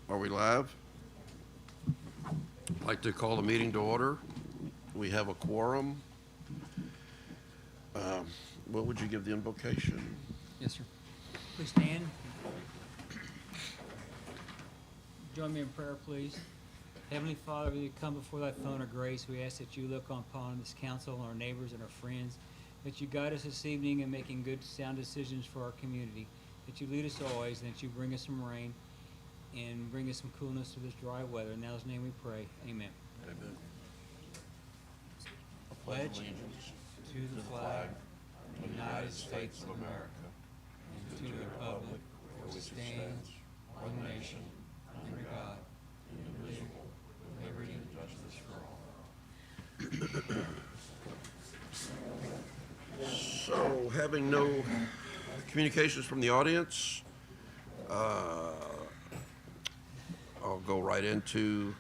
Are we live? I'd like to call the meeting to order. We have a quorum. What would you give the invocation? Yes, sir. Please stand. Join me in prayer, please. Heavenly Father, we come before thy throne of grace. We ask that you look upon this council, our neighbors, and our friends, that you guide us this evening in making good, sound decisions for our community, that you lead us always, and that you bring us some rain and bring us some coolness to this dry weather. In His name we pray. Amen. Amen. Pledge to the flag of the United States of America and to the republic for which stands one nation, under God, indivisible, with liberty and justice for all. So, having no communications from the audience, I'll go right into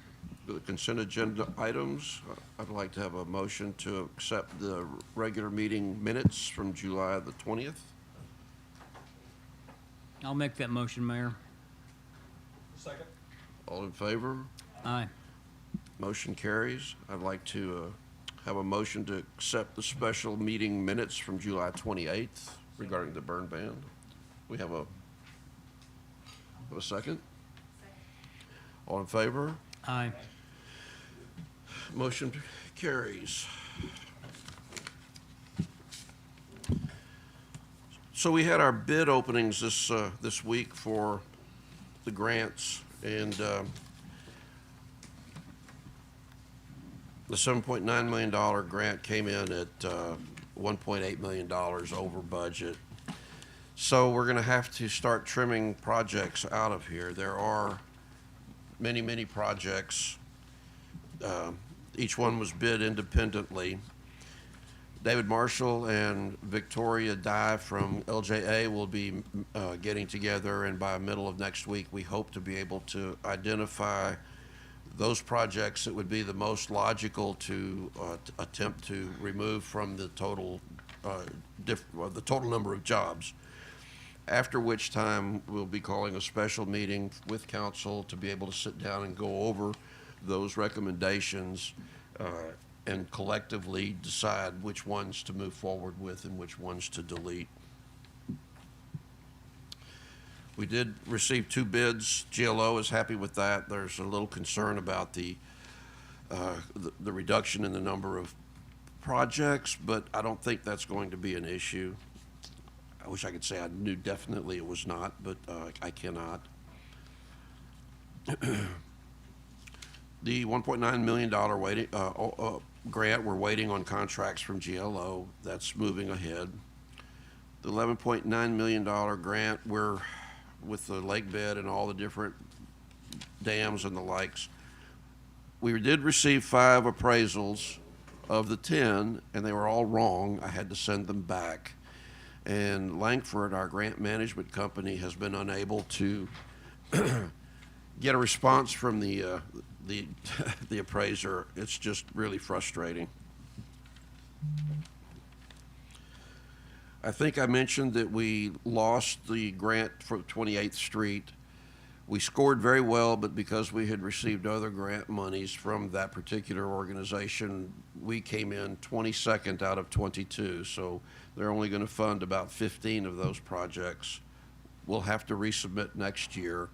the consent agenda items. I'd like to have a motion to accept the regular meeting minutes from July the 20th. I'll make that motion, Mayor. Second. All in favor? Aye. Motion carries. I'd like to have a motion to accept the special meeting minutes from July 28th regarding the burn ban. We have a second? All in favor? Aye. Motion carries. So we had our bid openings this week for the grants, and the $7.9 million grant came in at $1.8 million over budget. So we're going to have to start trimming projects out of here. There are many projects. Each one was bid independently. David Marshall and Victoria Dye from LJA will be getting together, and by middle of next week, we hope to be able to identify those projects that would be the most logical to attempt to remove from the total number of jobs. After which time, we'll be calling a special meeting with council to be able to sit down and go over those recommendations and collectively decide which ones to move forward with and which ones to delete. We did receive 2 bids. GLO is happy with that. There's a little concern about the reduction in the number of projects, but I don't think that's going to be an issue. I wish I could say I knew definitely it was not, but I cannot. The $1.9 million grant, we're waiting on contracts from GLO. That's moving ahead. The $11.9 million grant, we're with the lake bed and all the different dams and the likes. We did receive 5 appraisals of the 10, and they were all wrong. I had to send them back. And Langford, our grant management company, has been unable to get a response from the appraiser. It's just really frustrating. I think I mentioned that we lost the grant for 28th Street. We scored very well, but because we had received other grant monies from that particular organization, we came in 22nd out of 22. So they're only going to fund about 15 of those projects. We'll have to resubmit next year,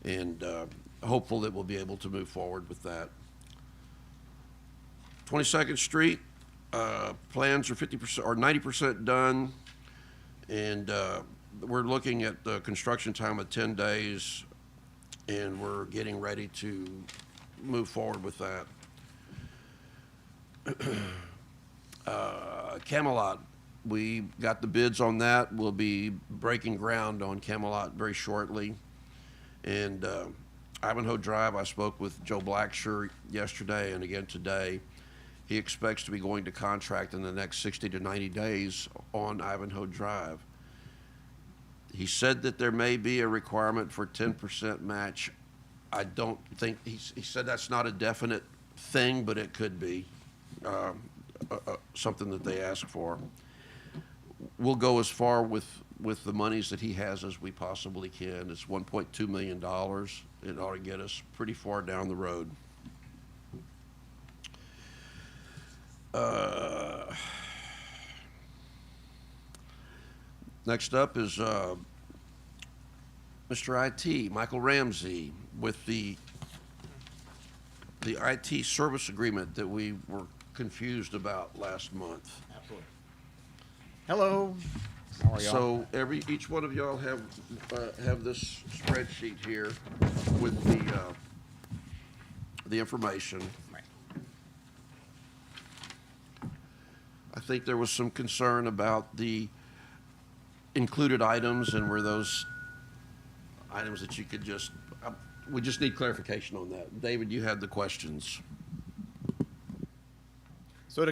and hopeful that we'll be able to move forward with that. 22nd Street, plans are 50% or 90% done, and we're looking at the construction time of 10 days, and we're getting ready to move forward with that. Camelot, we got the bids on that. We'll be breaking ground on Camelot very shortly. And Ivanhoe Drive, I spoke with Joe Blacksher yesterday and again today. He expects to be going to contract in the next 60 to 90 days on Ivanhoe Drive. He said that there may be a requirement for 10% match. I don't think, he said that's not a definite thing, but it could be something that they ask for. We'll go as far with with the monies that he has as we possibly can. It's $1.2 million. It ought to get us pretty far down the road. Next up is Mr. IT, Michael Ramsey, with the IT service agreement that we were confused about last month. Absolutely. Hello. How are y'all? So each one of y'all have this spreadsheet here with the information. Right. I think there was some concern about the included items, and were those items that you could just, we just need clarification on that. David, you had the questions. So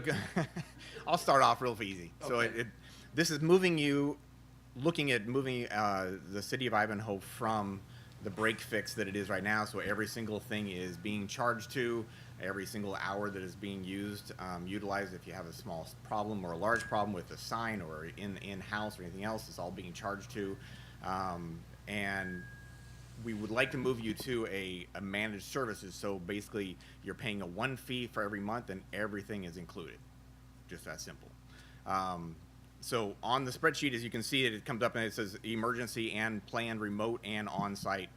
I'll start off real easy. So Okay. this is looking at moving the city of Ivanhoe from the break fix that it is right now. So every single thing is being charged to, every single hour that is being utilized. If you have a small problem or a large problem with a sign or in-house or anything else, it's all being charged to. And we would like to move you to a managed services. So basically, you're paying a one fee for every month, and everything is included. Just that simple. So on the spreadsheet, as you can see, it comes up and it says emergency and planned remote and on-site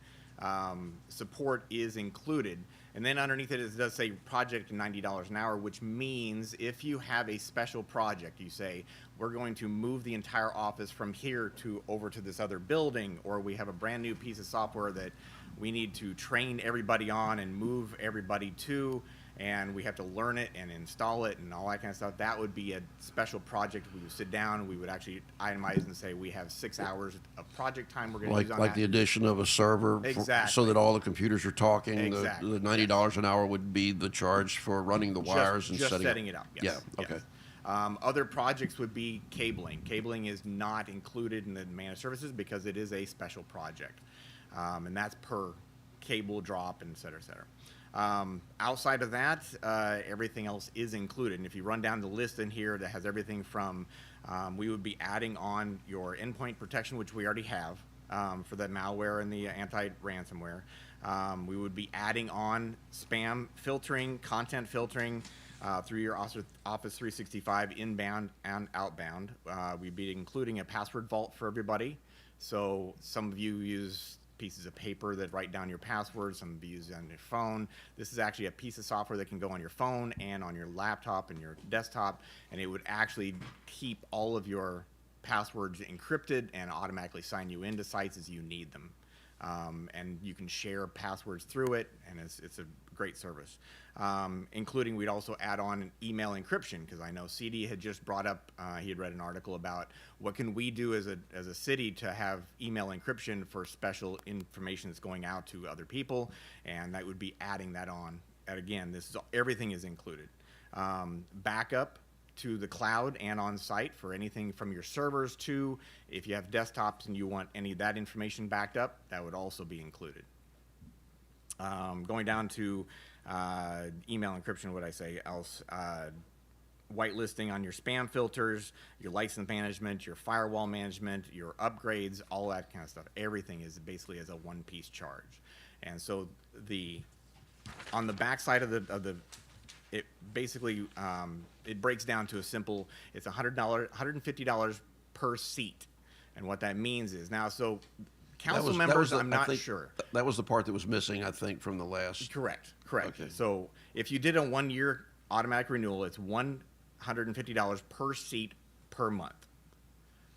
support is included. And then underneath it does say project $90 an hour, which means if you have a special project, you say, we're going to move the entire office from here over to this other building, or we have a brand new piece of software that we need to train everybody on and move everybody to, and we have to learn it and install it and all that kind of stuff. That would be a special project. We would sit down and we would actually itemize and say we have 6 hours of project time we're going to use on Like that. the addition of a server, Exactly. so that all the computers are talking. Exactly. The $90 an hour would be the charge for running the wires and just setting setting it up. Yes. Yeah. Okay. Yes. Other projects would be cabling. Cabling is not included in the managed services because it is a special project, and that's per cable drop and et cetera, et cetera. Outside of that, everything else is included. And if you run down the list in here that has everything from, we would be adding on your endpoint protection, which we already have for the malware and the anti-ransomware. We would be adding on spam filtering, content filtering through your Office 365 inbound and outbound. We'd be including a password vault for everybody. So some of you use pieces of paper that write down your passwords, some of you use it on your phone. This is actually a piece of software that can go on your phone and on your laptop and your desktop, and it would actually keep all of your passwords encrypted and automatically sign you into sites as you need them. And you can share passwords through it, and it's a great service. Including, we'd also add on an email encryption, because I know CD had just brought up, he had read an article about what can we do as a city to have email encryption for special information that's going out to other people, and that would be adding that on. And again, everything is included. Backup to the cloud and on site for anything from your servers to, if you have desktops and you want any of that information backed up, that would also be included. Going down to email encryption, what I say else, whitelisting on your spam filters, your license management, your firewall management, your upgrades, all that kind of stuff. Everything is basically as a one-piece charge. And so on the back side of it basically, it breaks down to a simple, it's $150 per seat. And what that means is now, so council members, I'm not sure. That was the part that was missing, I think, from the last. Correct. Okay. So if you did a 1-year automatic renewal, it's $150 per seat per month.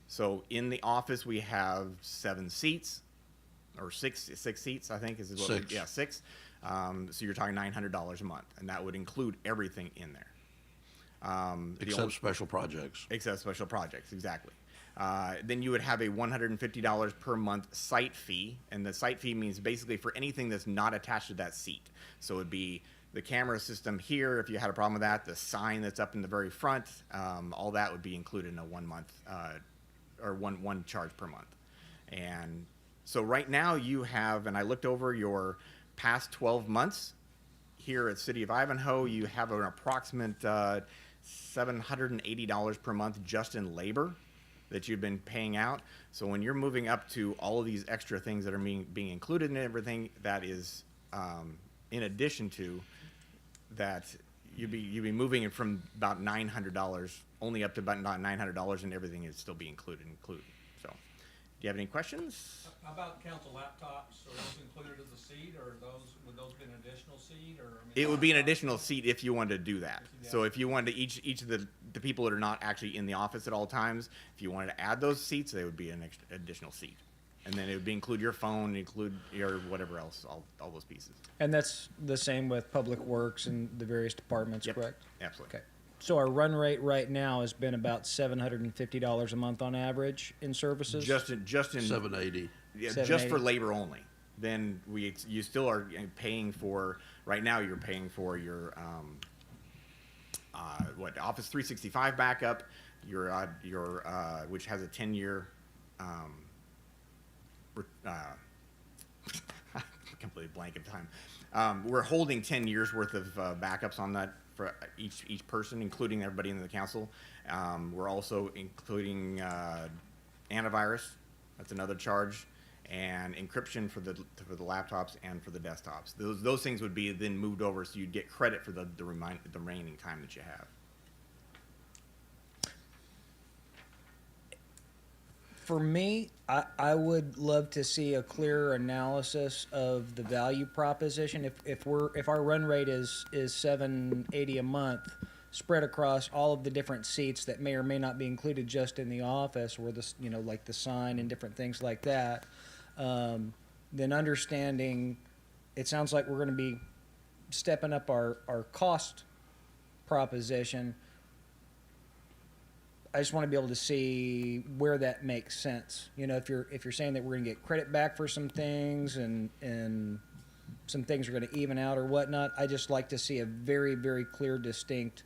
So in the office, we have 7 seats, or six seats, I think is what. 6. Yeah, 6. So you're talking $900 a month, and that would include everything in there. Except special projects. Except special projects, exactly. Then you would have a $150 per month site fee, and the site fee means basically for anything that's not attached to that seat. So it would be the camera system here, if you had a problem with that, the sign that's up in the very front, all that would be included in a 1 month, or one charge per month. And so right now you have, and I looked over your past 12 months here at City of Ivanhoe, you have an approximate $780 per month just in labor. that you've been paying out. So when you're moving up to all of these extra things that are being included in everything, that is in addition to that, you'd be moving it from about $900 only up to about $900, and everything is still be included. So, do you have any questions? How about council laptops? Are those included as a seat, or would those be an additional seat, or? I mean, It would be an additional seat if you wanted to do that. So if you wanted to, each of the people that are not actually in the office at all times, if you wanted to add those seats, they would be an additional seat. And then it would be include your phone, include your whatever else, all those pieces. And that's the same with Public Works and the various departments, Yep, correct? absolutely. Okay. So our run rate right now has been about $750 a month on average in services? Just in 780. yeah, 780. just for labor only. Then you still are paying for, right now you're paying for your Office 365 backup, your which has a 10-year completely blank at time. We're holding 10 years worth of backups on that for each person, including everybody in the council. We're also including antivirus. That's another charge, and encryption for the laptops and for the desktops. Those things would be then moved over, so you'd get credit for the remaining time that you have. For me, I would love to see a clearer analysis of the value proposition. If our run rate is $780 a month, spread across all of the different seats that may or may not be included just in the office, or the like the sign and different things like that, then understanding, it sounds like we're going to be stepping up our cost proposition. I just want to be able to see where that makes sense. If you're saying that we're going to get credit back for some things and some things are going to even out or whatnot, I just like to see a very, very clear, distinct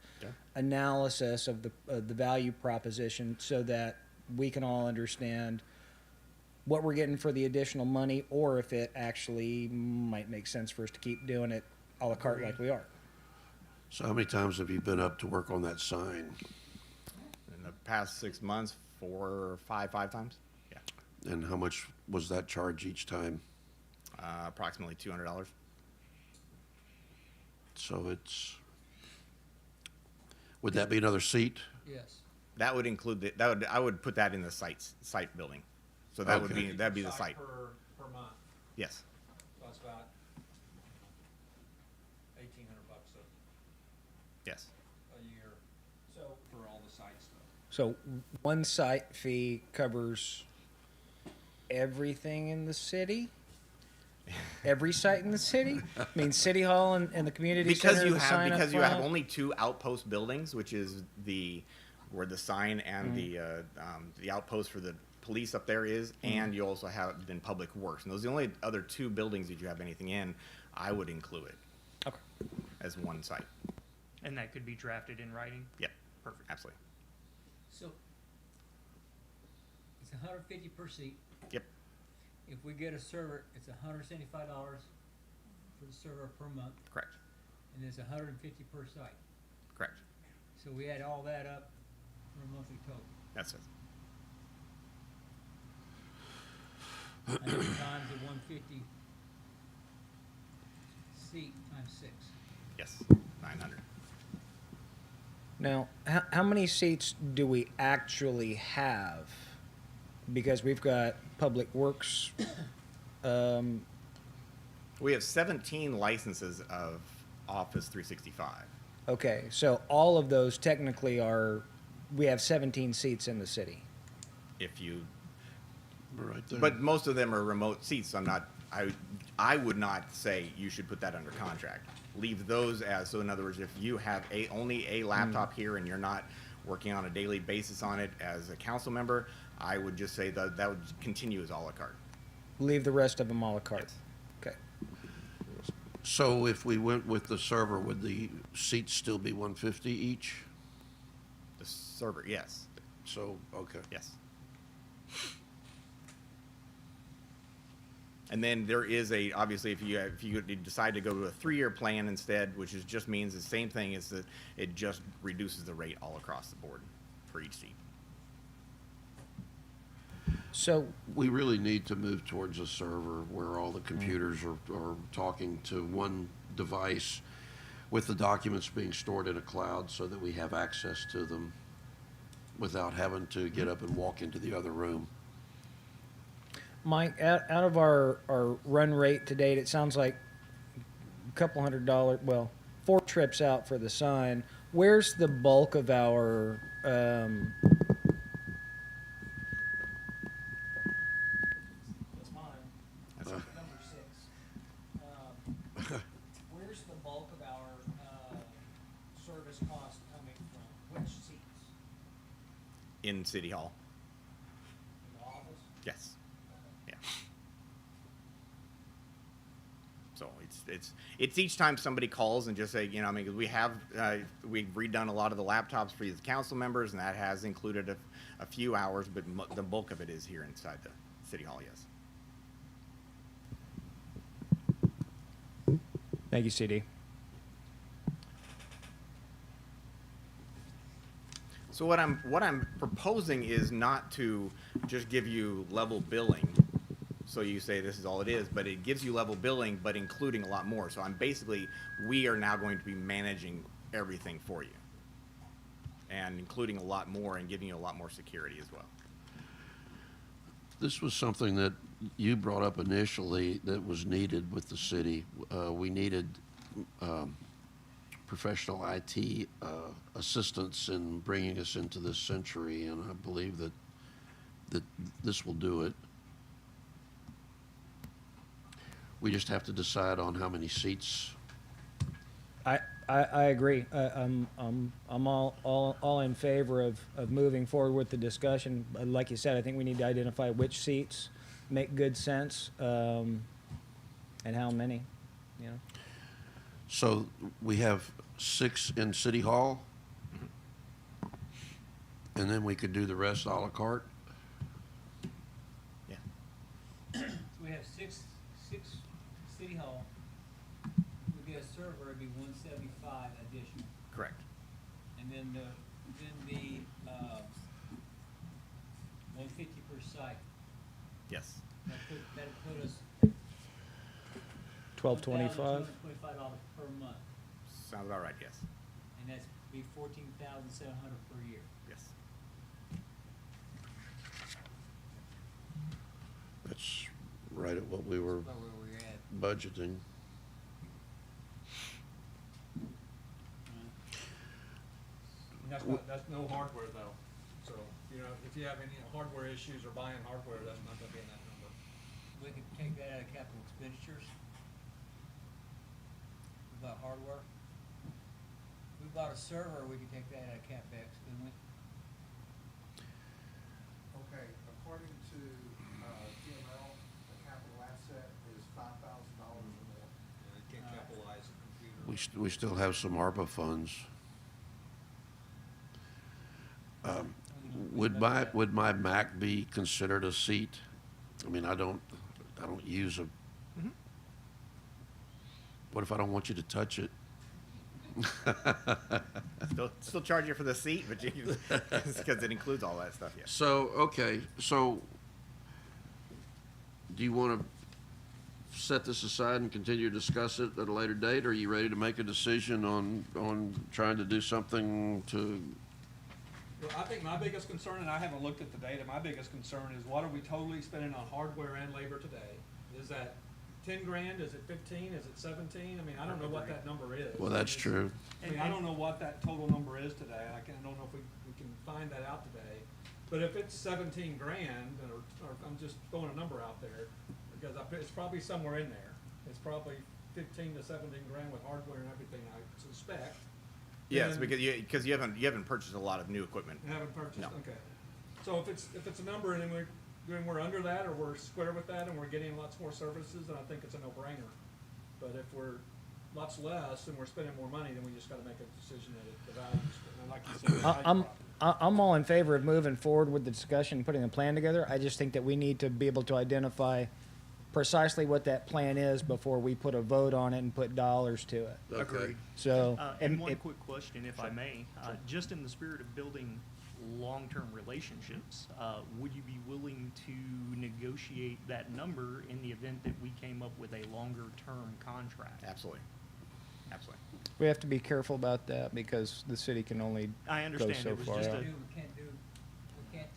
analysis of the value proposition, so that we can all understand what we're getting for the additional money, or if it actually might make sense for us to keep doing it a la carte like we are. So how many times have you been up to work on that sign? In the past 6 months, five times. Yeah, And how much was that charge each time? approximately $200. So would that be another seat? Yes. That would include I would put that in the site building. So that'd be the site. Per month, Yes. so that's about $1,800 Yes. a year. So for all the site stuff. So one site fee covers everything in the city? Every site in the city? I mean, City Hall and the community center, the sign up Because you have front? only 2 outpost buildings, which is where the sign and the outpost for the police up there is, and you also have then Public Works. And those are the only other 2 buildings that you have anything in. I would include it Okay. as one site. And that could be drafted in writing? Yep. Perfect. Absolutely. So it's $150 per seat. Yep. If we get a server, it's $175 for the server per month, Correct. and it's $150 per site. Correct. So we add all that up for a monthly total. That's it. 100 times the 150 seat times 6. Yes. 900. Now, how many seats do we actually have? Because we've got Public Works. We have 17 licenses of Office 365. Okay, so all of those technically we have 17 seats in the city. If you, Right there. but most of them are remote seats. So I would not say you should put that under contract. Leave those so in other words, if you have only a laptop here and you're not working on a daily basis on it as a council member, I would just say that would continue as a la carte. Leave the rest of them a la carte. Yes. Okay. So if we went with the server, would the seats still be 150 each? The server, yes. So, okay. Yes. And then there is obviously if you decide to go to a 3-year plan instead, which just means the same thing, is that it just reduces the rate all across the board for each seat. So, We really need to move towards a server where all the computers are talking to one device with the documents being stored in a cloud so that we have access to them without having to get up and walk into the other room. Mike, out of our run rate to date, it sounds like a couple $100, well, 4 trips out for the sign. Where's the bulk of our, It's mine. That's Number 6. Where's the bulk of our service cost coming from? Which seats? In City Hall. In the office? Yes. Yeah. So it's each time somebody calls and just say, you know, I mean, 'cause we've redone a lot of the laptops for the council members, and that has included a few hours, but the bulk of it is here inside the City Hall, yes. Thank you, CD. So what I'm proposing is not to just give you level billing, so you say this is all it is, but it gives you level billing, but including a lot more. So we are now going to be managing everything for you, and including a lot more and giving you a lot more security as well. This was something that you brought up initially that was needed with the city. We needed professional IT assistance in bringing us into this century, and I believe that this will do it. We just have to decide on how many seats. I agree. I'm all in favor of moving forward with the discussion. Like you said, I think we need to identify which seats make good sense, and how many, you know. So we have 6 in City Hall, and then we could do the rest à la carte. Yeah. So we have six City Hall. We get a server, it'd be 175 additional. Correct. And then the 150 per site. Yes. That'd put us $12.25. $1,225 per month, Sounds about right, yes. and that's be 14,700 per year. Yes. That's right at what we were About where we're at. budgeting. That's no hardware though. So, you know, if you have any hardware issues or buying hardware, that's not gonna be in that number. We could take that out of capital expenditures. We bought hardware. We bought a server, we could take that out of CapEx, couldn't we? Okay, according to TML, the capital asset is $5,000 or more. You can't capitalize a computer. We still have some ARPA funds. Would my Mac be considered a seat? I mean, I don't use a. What if I don't want you to touch it? Still charge you for the seat, but because it includes all that stuff, yes. So, okay, so do you want to set this aside and continue to discuss it at a later date? Or are you ready to make a decision on trying to do something to? Well, I think my biggest concern, and I haven't looked at the data, my biggest concern is what are we totally spending on hardware and labor today? Is that 10 grand? Is it 15? Is it 17? I mean, I don't know what that number is. Well, that's true. I mean, I don't know what that total number is today. I don't know if we can find that out today. But if it's 17 grand, or I'm just throwing a number out there, because it's probably somewhere in there. It's probably 15 to 17 grand with hardware and everything, I suspect. Yes, And- because you haven't purchased a lot of new equipment. You haven't purchased, No. okay. So if it's a number and then we're under that, or we're square with that, and we're getting lots more services, then I think it's a no-brainer. But if we're lots less and we're spending more money, then we just gotta make a decision that the value's, and like you said, the value I'm prop. I'm all in favor of moving forward with the discussion, and putting a plan together. I just think that we need to be able to identify precisely what that plan is before we put a vote on it and put dollars to it. Okay. So, And one quick question, if I may, just in the spirit of building long-term relationships, would you be willing to negotiate that number in the event that we came up with a longer-term contract? Absolutely. Absolutely. We have to be careful about that because the city can only I go understand, so it was far just out. a, We can't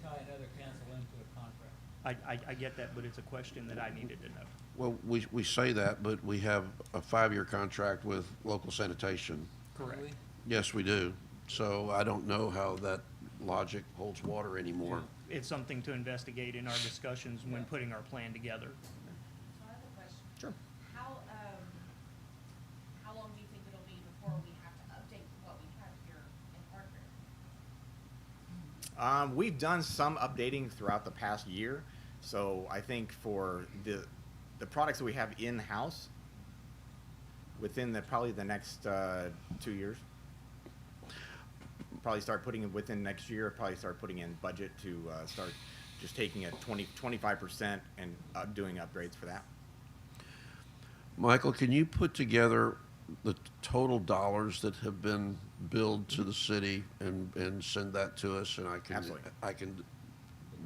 tie another council into a contract. I get that, but it's a question that I needed to know. Well, we say that, but we have a 5-year contract with local sanitation. Correct. Really? Yes, we do. So I don't know how that logic holds water anymore. It's something to investigate in our discussions when putting our plan together. So I have a question. Sure. How long do you think it'll be before we have to update what we have here in Parker? We've done some updating throughout the past year, so I think for the products that we have in-house, within probably the next 2 years, probably start putting it within next year, probably start putting in budget to start just taking a 25% and doing upgrades for that. Michael, can you put together the total dollars that have been billed to the city and send that to us, and Absolutely. I can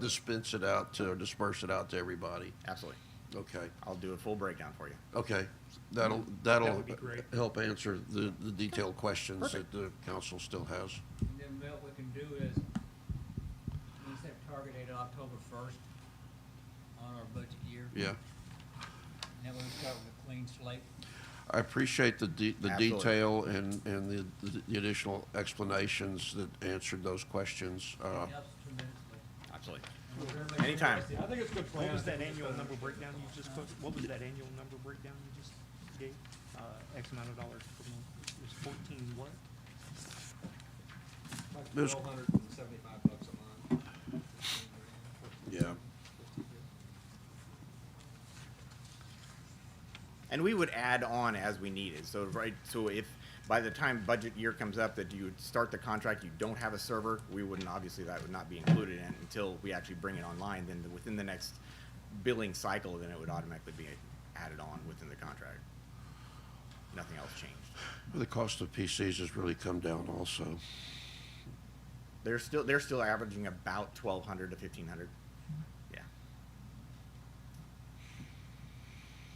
dispense it out to, or disperse it out to everybody? Absolutely. Okay, I'll do a full breakdown for you. okay. That'll That would be great. help answer the detailed questions Perfect. that the council still has. And then what we can do is, we set a target date of October 1st on our budget year. Yeah. And then we'll start with a clean slate. I appreciate the Absolutely. detail and the additional explanations that answered those questions. It helps tremendously. Absolutely. And if everybody's Anytime. interested- I think it's a good plan. What was that I think it's annual good. number breakdown you just put, what was that annual number breakdown you just gave? X amount of dollars per month, it was 14 what? Like There's- $1,275 a month. Yeah. And we would add on as we needed. So so if by the time budget year comes up that you start the contract, you don't have a server, we wouldn't, obviously that would not be included in it until we actually bring it online. Then within the next billing cycle, then it would automatically be added on within the contract. Nothing else changed. The cost of PCs has really come down also. They're still averaging about 1,200 to 1,500. Yeah.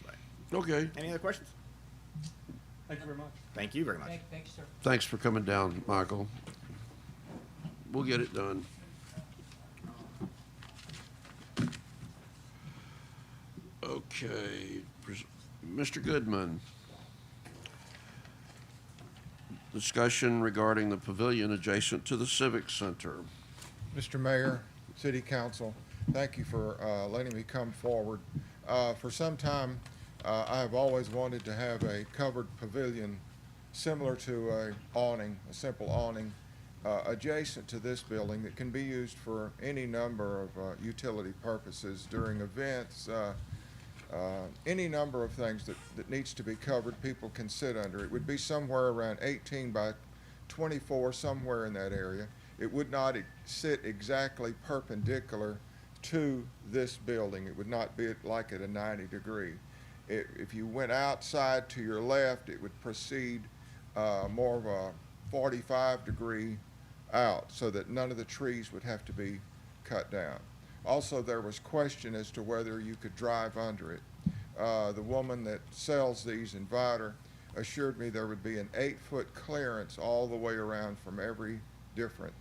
But Okay. any other questions? Thank you very much. Thank you very much. Thank you, sir. Thanks for coming down, Michael. We'll get it done. Okay, Mr. Goodman. Discussion regarding the pavilion adjacent to the Civic Center. Mr. Mayor, City Council, thank you for letting me come forward. For some time, I have always wanted to have a covered pavilion similar to a awning, a simple awning, adjacent to this building that can be used for any number of utility purposes during events, any number of things that needs to be covered, people can sit under. It would be somewhere around 18 by 24, somewhere in that area. It would not sit exactly perpendicular to this building. It would not be like at a 90-degree. If you went outside to your left, it would proceed more of a 45-degree out so that none of the trees would have to be cut down. Also, there was question as to whether you could drive under it. The woman that sells these, Inviter, assured me there would be an 8-foot clearance all the way around from every different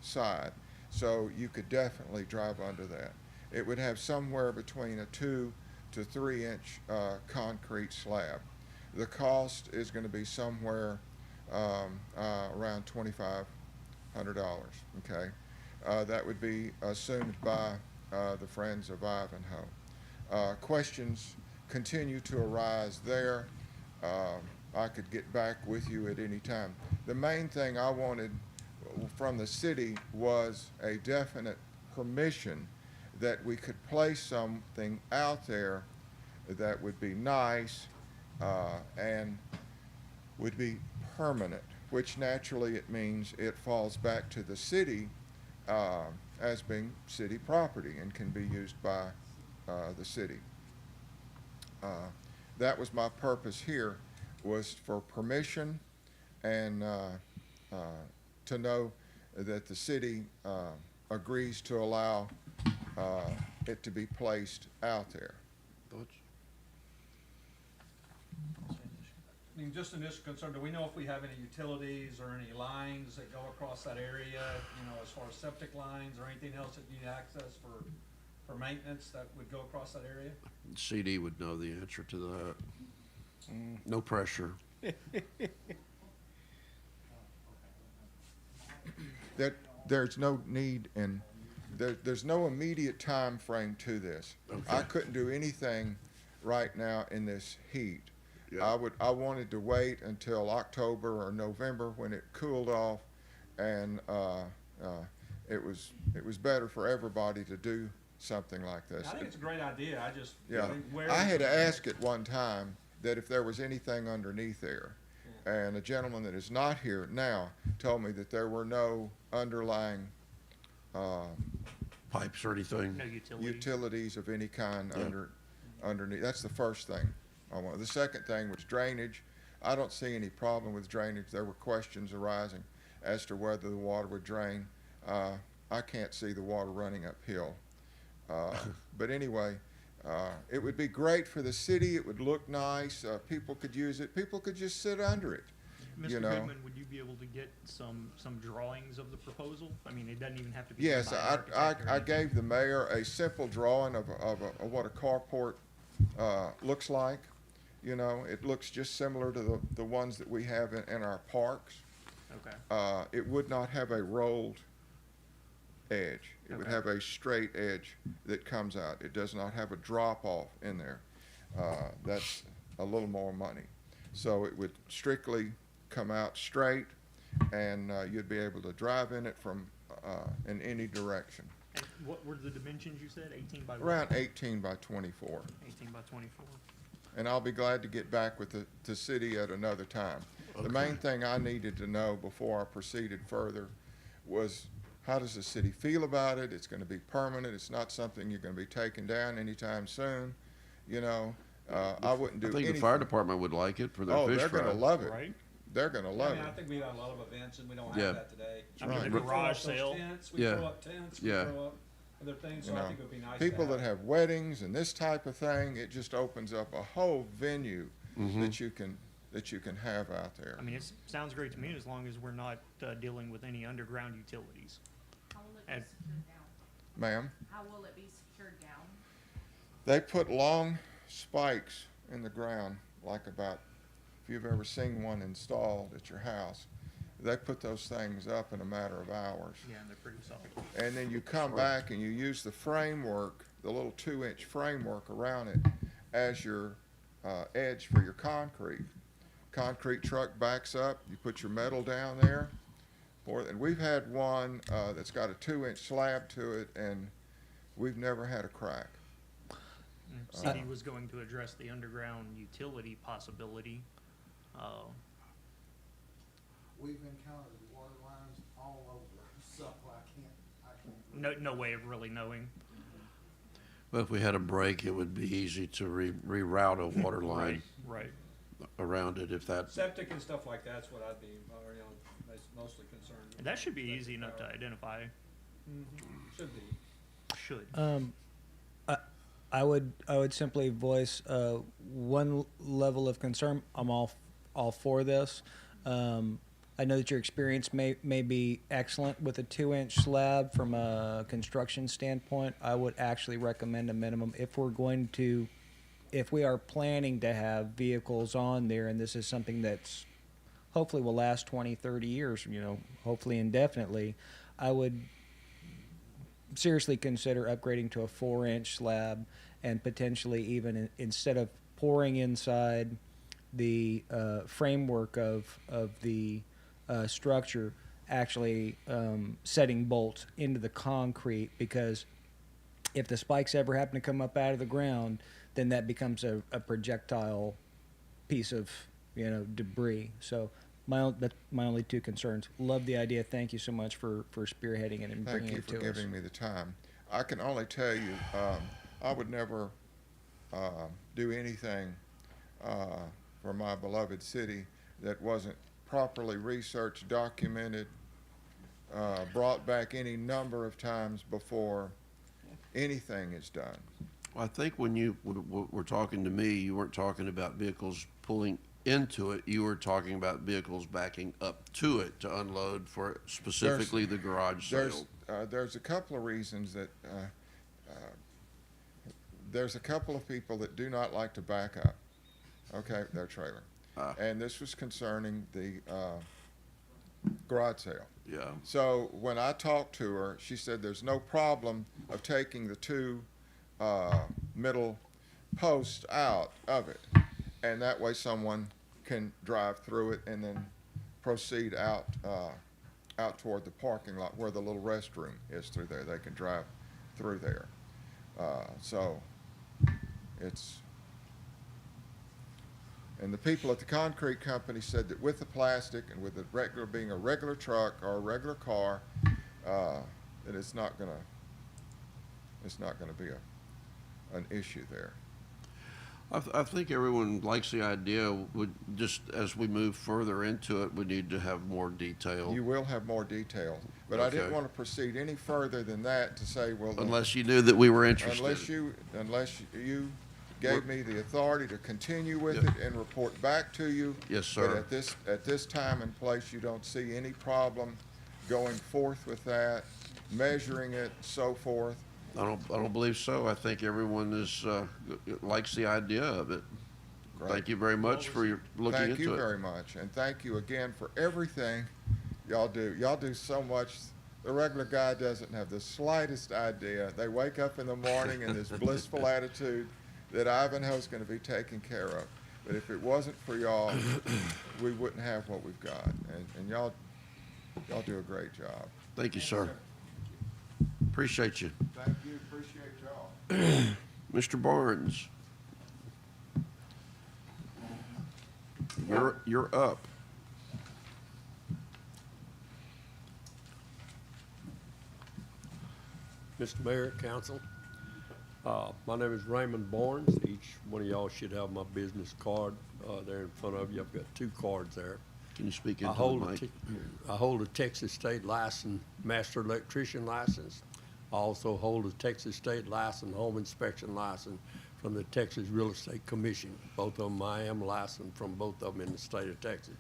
side. So you could definitely drive under that. It would have somewhere between a 2 to 3 inch concrete slab. The cost is going to be somewhere around $2,500, okay? That would be assumed by the Friends of Ivanhoe. Questions continue to arise there. I could get back with you at any time. The main thing I wanted from the city was a definite permission that we could place something out there that would be nice and would be permanent, which naturally it means it falls back to the city as being city property and can be used by the city. That was my purpose here, was for permission and to know that the city agrees to allow it to be placed out there. Thoughts? I mean, just initial concern, do we know if we have any utilities or any lines that go across that area, you know, as far as septic lines or anything else that need access for maintenance that would go across that area? CD would know the answer to that. No pressure. That there's no need and there's no immediate time frame to this. Okay. I couldn't do anything right now in this heat. Yeah. I wanted to wait until October or November when it cooled off, and it was better for everybody to do something like this. I think it's a great idea, I just. Yeah, think where- I had asked at one time that if there was anything underneath there, and a gentleman that is not here now told me that there were no underlying Pipes or anything? No utilities. utilities of any kind Yeah. underneath. That's the first thing I want. The second thing was drainage. I don't see any problem with drainage. There were questions arising as to whether the water would drain. I can't see the water running uphill. But anyway, it would be great for the city. It would look nice. People could use it. People could just sit under it. You Mr. know. Goodman, would you be able to get some drawings of the proposal? I mean, it doesn't even have to be. Yes, done by an I architect or anything. gave the mayor a simple drawing of what a carport looks like. You know, it looks just similar to the ones that we have in our parks. Okay. It would not have a rolled edge. It would Okay. have a straight edge that comes out. It does not have a drop off in there. That's a little more money. So it would strictly come out straight, and you'd be able to drive in it from in any direction. And what were the dimensions you said? 18 by what? Around 18 by 24. 18 by 24. And I'll be glad to get back with the city at another time. The main thing I needed to know before I proceeded further was, how does the city feel about it? It's gonna be permanent. It's not something you're gonna be taking down anytime soon. You know, I wouldn't do I think anything. the fire department would like it for their Oh, fish they're gonna fry. love it. Right? They're gonna I love mean, I it. think we have a lot of events and we don't Yeah. have that today. I mean, Right. the We throw garage up those sale. tents, we Yeah. throw up tents, we Yeah. throw up other things, so You I know, think it would be nice to people that have. have weddings and this type of thing, it just opens up a whole venue that you can have out there. I mean, it sounds great to me as long as we're not dealing with any underground utilities. How will it be And- secured down? Ma'am? How will it be secured down? They put long spikes in the ground, like about, if you've ever seen one installed at your house, they put those things up in a matter of hours. Yeah, and they're pretty solid. And then you come back and you use the framework, the little 2-inch framework around it as your edge for your concrete. Concrete truck backs up, you put your metal down there. And we've had one that's got a 2-inch slab to it, and we've never had a crack. And if City was going to address the underground utility possibility. We've encountered water lines all over, so I can't. No way of really knowing. Well, if we had a break, it would be easy to reroute a water line Right. around it if that, Septic and stuff like that's what I'd be, you know, mostly concerned with. And that should be easy enough to identify. Should be. Should. I would simply voice one level of concern. I'm all for this. I know that your experience may be excellent with a 2-inch slab from a construction standpoint. I would actually recommend a minimum if we are planning to have vehicles on there, and this is something that's hopefully will last 20, 30 years, you know, hopefully indefinitely. I would seriously consider upgrading to a 4-inch slab, and potentially even instead of pouring inside the framework of the structure, actually setting bolts into the concrete, because if the spikes ever happen to come up out of the ground, then that becomes a projectile piece of, you know, debris. So that's my only two concerns. Love the idea. Thank you so much for spearheading it and Thank bringing you it for to us. giving me the time. I can only tell you, I would never do anything for my beloved city that wasn't properly researched, documented, brought back any number of times before anything is done. I think when you were talking to me, you weren't talking about vehicles pulling into it. You were talking about vehicles backing up to it to unload for specifically the garage sale. There's a couple of reasons that there's a couple of people that do not like to back up, okay, their trailer. And this was concerning the garage sale. Yeah. So when I talked to her, she said there's no problem of taking the two middle posts out of it. And that way someone can drive through it and then proceed out toward the parking lot where the little restroom is through there. They can drive through there. So it's, and the people at the concrete company said that with the plastic and with the regular, being a regular truck or a regular car, that it's not gonna be an issue there. I think everyone likes the idea. Would just as we move further into it, we need to have more detail. You will have more detail, but I didn't Okay. want to proceed any further than that to say, well, Unless you knew that we were interested. unless you gave me the authority to continue with it and report back to you. Yes, But sir. at this time and place, you don't see any problem going forth with that, measuring it, so forth. I don't believe so. I think everyone likes the idea of it. Great. Thank you very much for your looking Thank into you it. very much, and thank you again for everything y'all do. Y'all do so much. The regular guy doesn't have the slightest idea. They wake up in the morning in this blissful attitude that Ivanhoe's going to be taken care of. But if it wasn't for y'all, we wouldn't have what we've got. And y'all do a great job. Thank you, sir. Appreciate you. Thank you. Appreciate y'all. Mr. Barnes. You're up. Mr. Mayor, Council, my name is Raymond Barnes. Each one of y'all should have my business card there in front of you. I've got two cards there. Can you speak I into hold the a mic? I hold a Texas State license, master electrician license. I also hold a Texas State license, home inspection license from the Texas Real Estate Commission. Both of them, I am licensed from both of them in the state of Texas.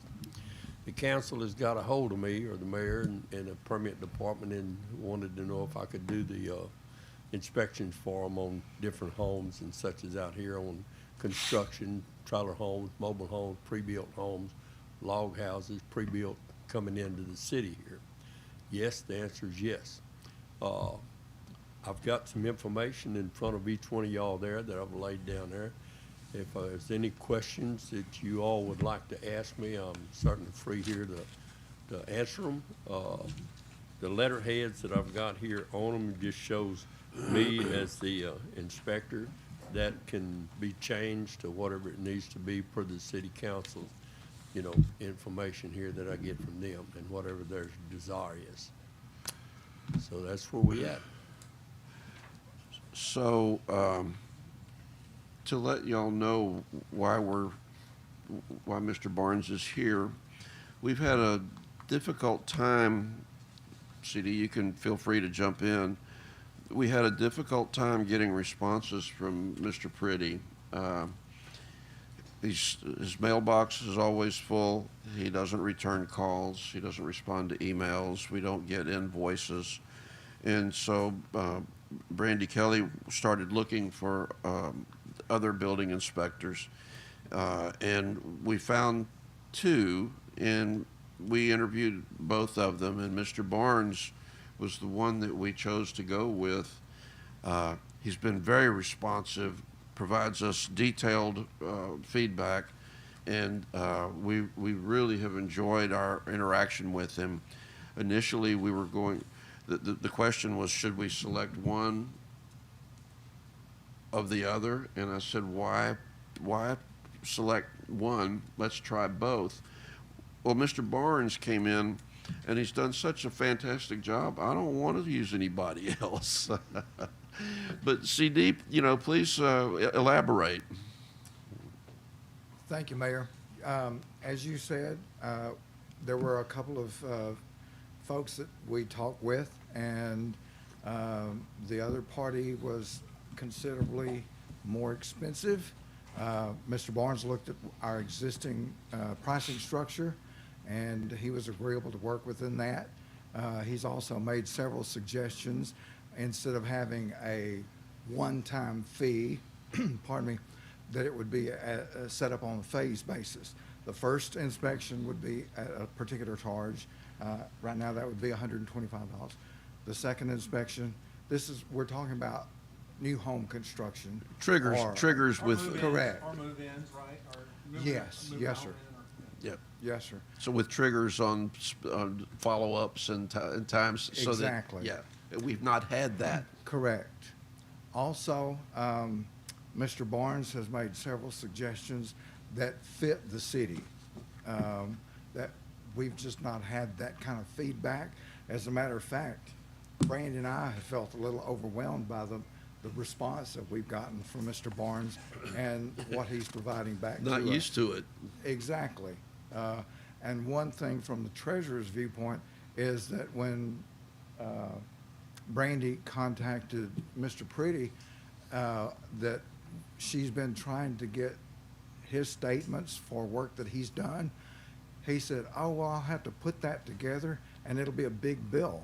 The council has got a hold of me, or the mayor and the permit department, and wanted to know if I could do the inspections for them on different homes and such as out here on construction, trailer homes, mobile homes, pre-built homes, log houses, pre-built coming into the city here. Yes, the answer is yes. I've got some information in front of each one of y'all there that I've laid down there. If there's any questions that you all would like to ask me, I'm certainly free here to answer them. The letterheads that I've got here on them just shows me as the inspector. That can be changed to whatever it needs to be per the city council, information here that I get from them and whatever their desire is. So that's where we at. So, to let y'all know why Mr. Barnes is here, we've had a difficult time. CD, you can feel free to jump in. We had a difficult time getting responses from Mr. Pretty. His mailbox is always full. He doesn't return calls. He doesn't respond to emails. We don't get invoices. And so Brandy Kelly started looking for other building inspectors. And we found two, and we interviewed both of them. And Mr. Barnes was the one that we chose to go with. He's been very responsive, provides us detailed feedback, and we really have enjoyed our interaction with him. Initially, we were going, the question was, should we select one of the other? And I said, why select one? Let's try both. Well, Mr. Barnes came in, and he's done such a fantastic job. I don't want to use anybody else. But CD, please elaborate. Thank you, Mayor. As you said, there were a couple of folks that we talked with, and the other party was considerably more expensive. Mr. Barnes looked at our existing pricing structure, and he was agreeable to work within that. He's also made several suggestions. Instead of having a one-time fee, pardon me, that it would be set up on a phase basis. The first inspection would be at a particular charge. Right now, that would be $125. The second inspection, we're talking about new home construction. Triggers Or with, move-ins, Correct. Or move-ins, right? Or Yes, moving yes, out sir. in, or- yep. Yes, sir. So with triggers on follow-ups and times, so that, Exactly. yeah, we've not had that. Correct. Also, Mr. Barnes has made several suggestions that fit the city, that we've just not had that kind of feedback. As a matter of fact, Brandy and I have felt a little overwhelmed by the response that we've gotten from Mr. Barnes and what he's providing back to us. Not used to it. Exactly. And one thing from the treasurer's viewpoint is that when Brandy contacted Mr. Pretty, that she's been trying to get his statements for work that he's done. He said, oh, well, I'll have to put that together and it'll be a big bill.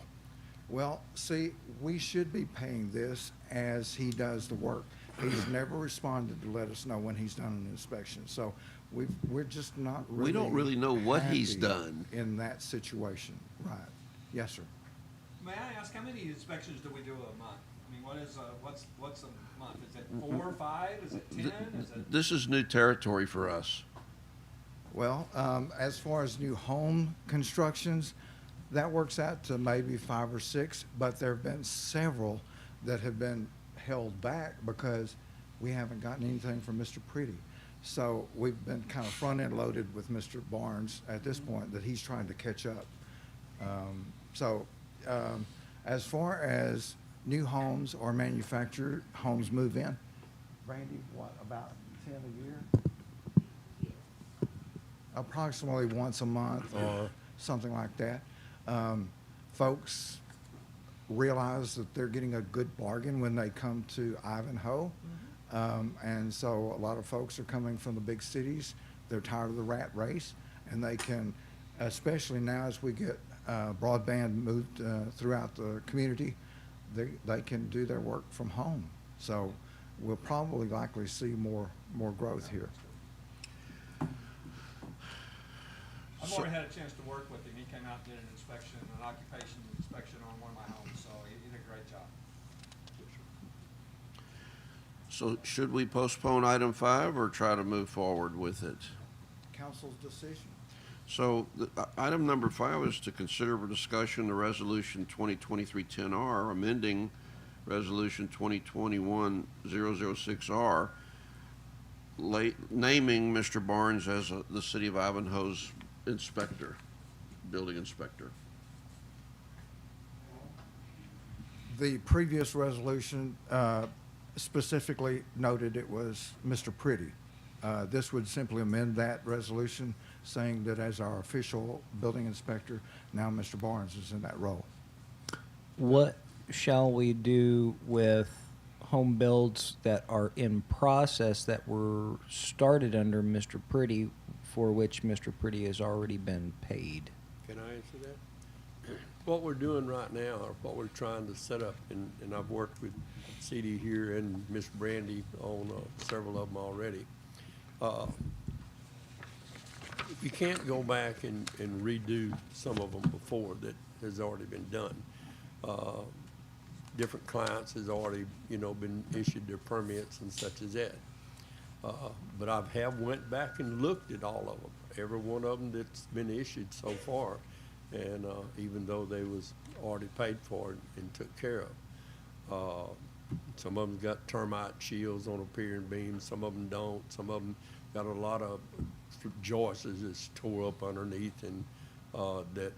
Well, see, we should be paying this as he does the work. He's never responded to let us know when he's done an inspection. So we're just not really. We don't really know what he's happy done. in that situation. Right. Yes, sir. May I ask, how many inspections do we do a month? I mean, what's a month? Is it 4, 5? Is it 10? Is it? This is new territory for us. Well, as far as new home constructions, that works out to maybe 5 or 6, but there have been several that have been held back because we haven't gotten anything from Mr. Pretty. So we've been kind of front-end loaded with Mr. Barnes at this point that he's trying to catch up. As far as new homes or manufactured homes move in, Randy, what, about 10 a year? Approximately once a month or something like that. Folks realize that they're getting a good bargain when they come to Ivanhoe. And so a lot of folks are coming from the big cities. They're tired of the rat race, and they can, especially now as we get broadband moved throughout the community, they can do their work from home. So we'll probably likely see more growth here. I've already had a chance to work with him. He came out and did an inspection, an occupation inspection on one of my homes, so he did a great job. So should we postpone item 5 or try to move forward with it? Council's decision. So item number 5 is to consider for discussion the resolution 2023-10R, amending resolution 2021-006R, naming Mr. Barnes as the city of Ivanhoe's inspector, building inspector. The previous resolution specifically noted it was Mr. Pretty. This would simply amend that resolution, saying that as our official building inspector, now Mr. Barnes is in that role. What shall we do with home builds that are in process that were started under Mr. Pretty, for which Mr. Pretty has already been paid? Can I answer that? What we're doing right now, or what we're trying to set up, and I've worked with CD here and Miss Brandy on several of them already. You can't go back and redo some of them before that has already been done. Different clients has already, been issued their permits and such as that. But I have went back and looked at all of them, every one of them that's been issued so far. And even though they was already paid for and took care of. Some of them got termite shields on a pier and beam, some of them don't. Some of them got a lot of joists that's tore up underneath and that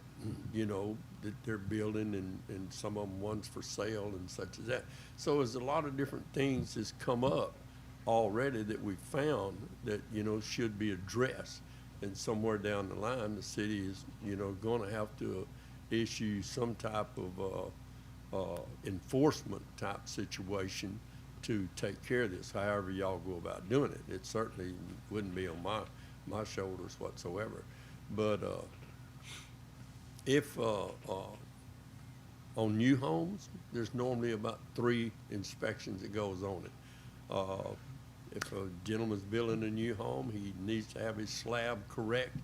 they're building, and some of them one's for sale and such as that. So there's a lot of different things that's come up already that we found that should be addressed. And somewhere down the line, the city is, going to have to issue some type of enforcement type situation to take care of this, however y'all go about doing it. It certainly wouldn't be on my shoulders whatsoever. But if on new homes, there's normally about 3 inspections that goes on it. If a gentleman's building a new home, he needs to have his slab correct,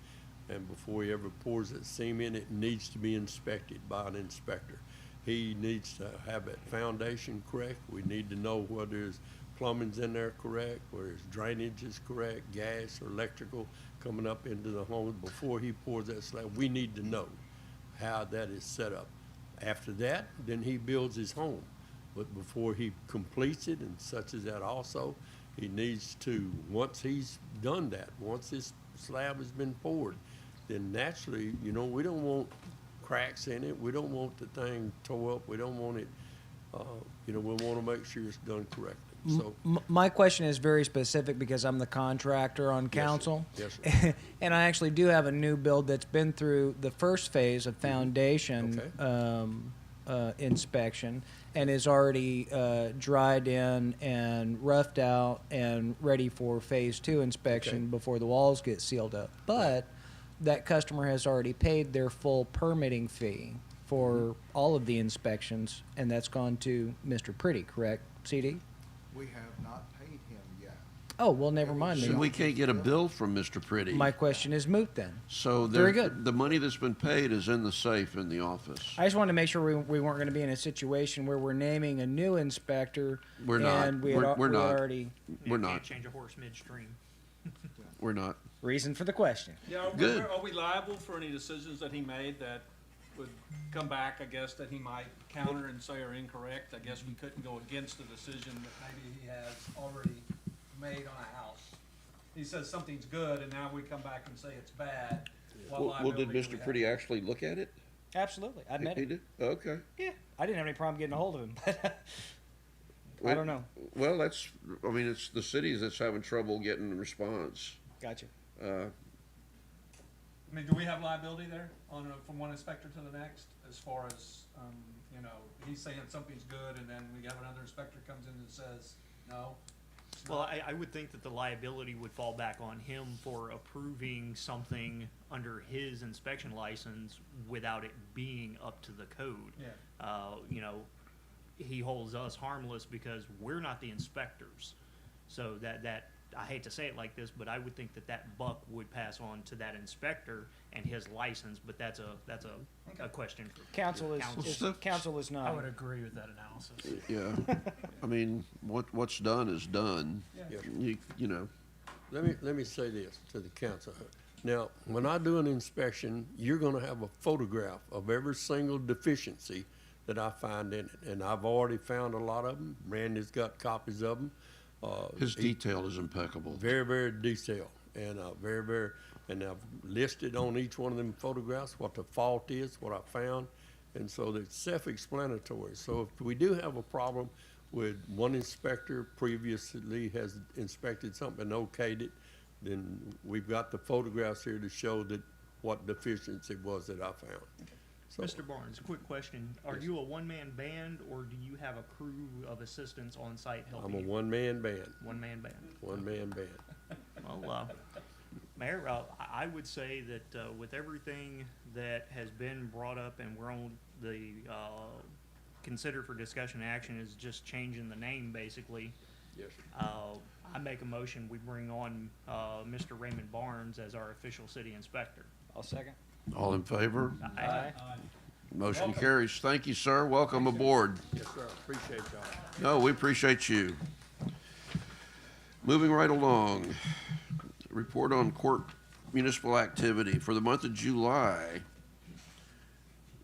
and before he ever pours that cement, it needs to be inspected by an inspector. He needs to have that foundation correct. We need to know whether his plumbing's in there correct, whether his drainage is correct, gas or electrical coming up into the home before he pours that slab. We need to know how that is set up. After that, then he builds his home. But before he completes it, and such as that also, he needs to, once he's done that, once this slab has been poured, then naturally, you know, we don't want cracks in it. We don't want the thing tore up. We don't want it, you know, we want to make sure it's done correctly. So, My question is very specific because I'm the contractor on council. Yes, sir. And I actually do have a new build that's been through the first phase of foundation inspection and is already dried in and roughed out and ready for phase 2 inspection before the walls get sealed up. But that customer has already paid their full permitting fee for all of the inspections, and that's gone to Mr. Pretty, correct, CD? We have not paid him yet. Oh, well, never mind So then. we can't get a bill from Mr. Pretty. My question is moot then. So Very there, good. the money that's been paid is in the safe in the office. I just wanted to make sure we weren't going to be in a situation where we're naming a new inspector. We're not. And we We're not. already, We're You not. can't change a horse midstream. We're not. reason for the question. Yeah, Good. are we liable for any decisions that he made that would come back, I guess, that he might counter and say are incorrect? I guess we couldn't go against a decision that maybe he has already made on a house. He says something's good, and now we come back and say it's bad. What Well, did liability do we Mr. have? Pretty actually look at it? Absolutely. I met He him. did? Okay. Yeah. I didn't have any problem getting a hold of him. I don't know. Well, that's, I mean, it's the cities that's having trouble getting a response. Gotcha. I mean, do we have liability there on, from one inspector to the next, as far as, you know, he's saying something's good, and then we have another inspector comes in and says, no? it's Well, not? I would think that the liability would fall back on him for approving something under his inspection license without it being up to the code. Yeah. You know, he holds us harmless because we're not the inspectors. So that, I hate to say it like this, but I would think that buck would pass on to that inspector and his license, but that's a question for Council is, Council. council is not. I would agree with that analysis. Yeah. I mean, what's done is done. Yes. You know, Let me say this to the council. Now, when I do an inspection, you're gonna have a photograph of every single deficiency that I find in it, and I've already found a lot of them. Randy's got copies of them. his detail is impeccable. Very, very detailed, and and I've listed on each one of them photographs what the fault is, what I found, and so it's self-explanatory. So if we do have a problem with one inspector previously has inspected something and okayed it, then we've got the photographs here to show that what deficiency was that I found. So, Mr. Barnes, quick question. Are you a one-man band, or do you have a crew of assistants on site helping I'm a you? one-man band, One-man band. one-man band. Well, Mayor, I would say that with everything that has been brought up and we're on the consider for discussion and action is just changing the name, basically. Yes, sir. I make a motion, we bring on Mr. Raymond Barnes as our official city inspector. I'll second. All in favor? Aye. Motion Welcome. carries. Thank you, sir. Welcome aboard. Yes, sir, appreciate y'all. No, we appreciate you. Moving right along. Report on court municipal activity. For the month of July,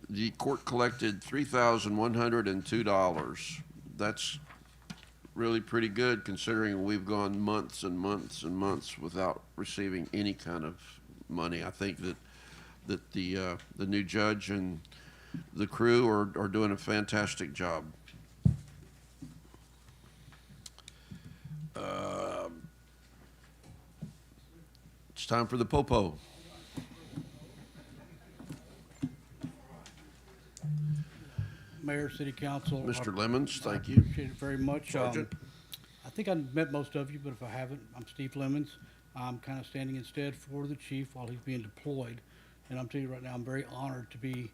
the court collected $3,102. That's really pretty good considering we've gone months and months and months without receiving any kind of money. I think that the new judge and the crew are doing a fantastic job. It's time for the popo. Mayor, City Council. Mr. Lemons, thank I you. appreciate it very much. Sergeant. I think I've met most of you, but if I haven't, I'm Steve Lemons. I'm kind of standing instead for the chief while he's being deployed. And I'm telling you right now, I'm very honored to be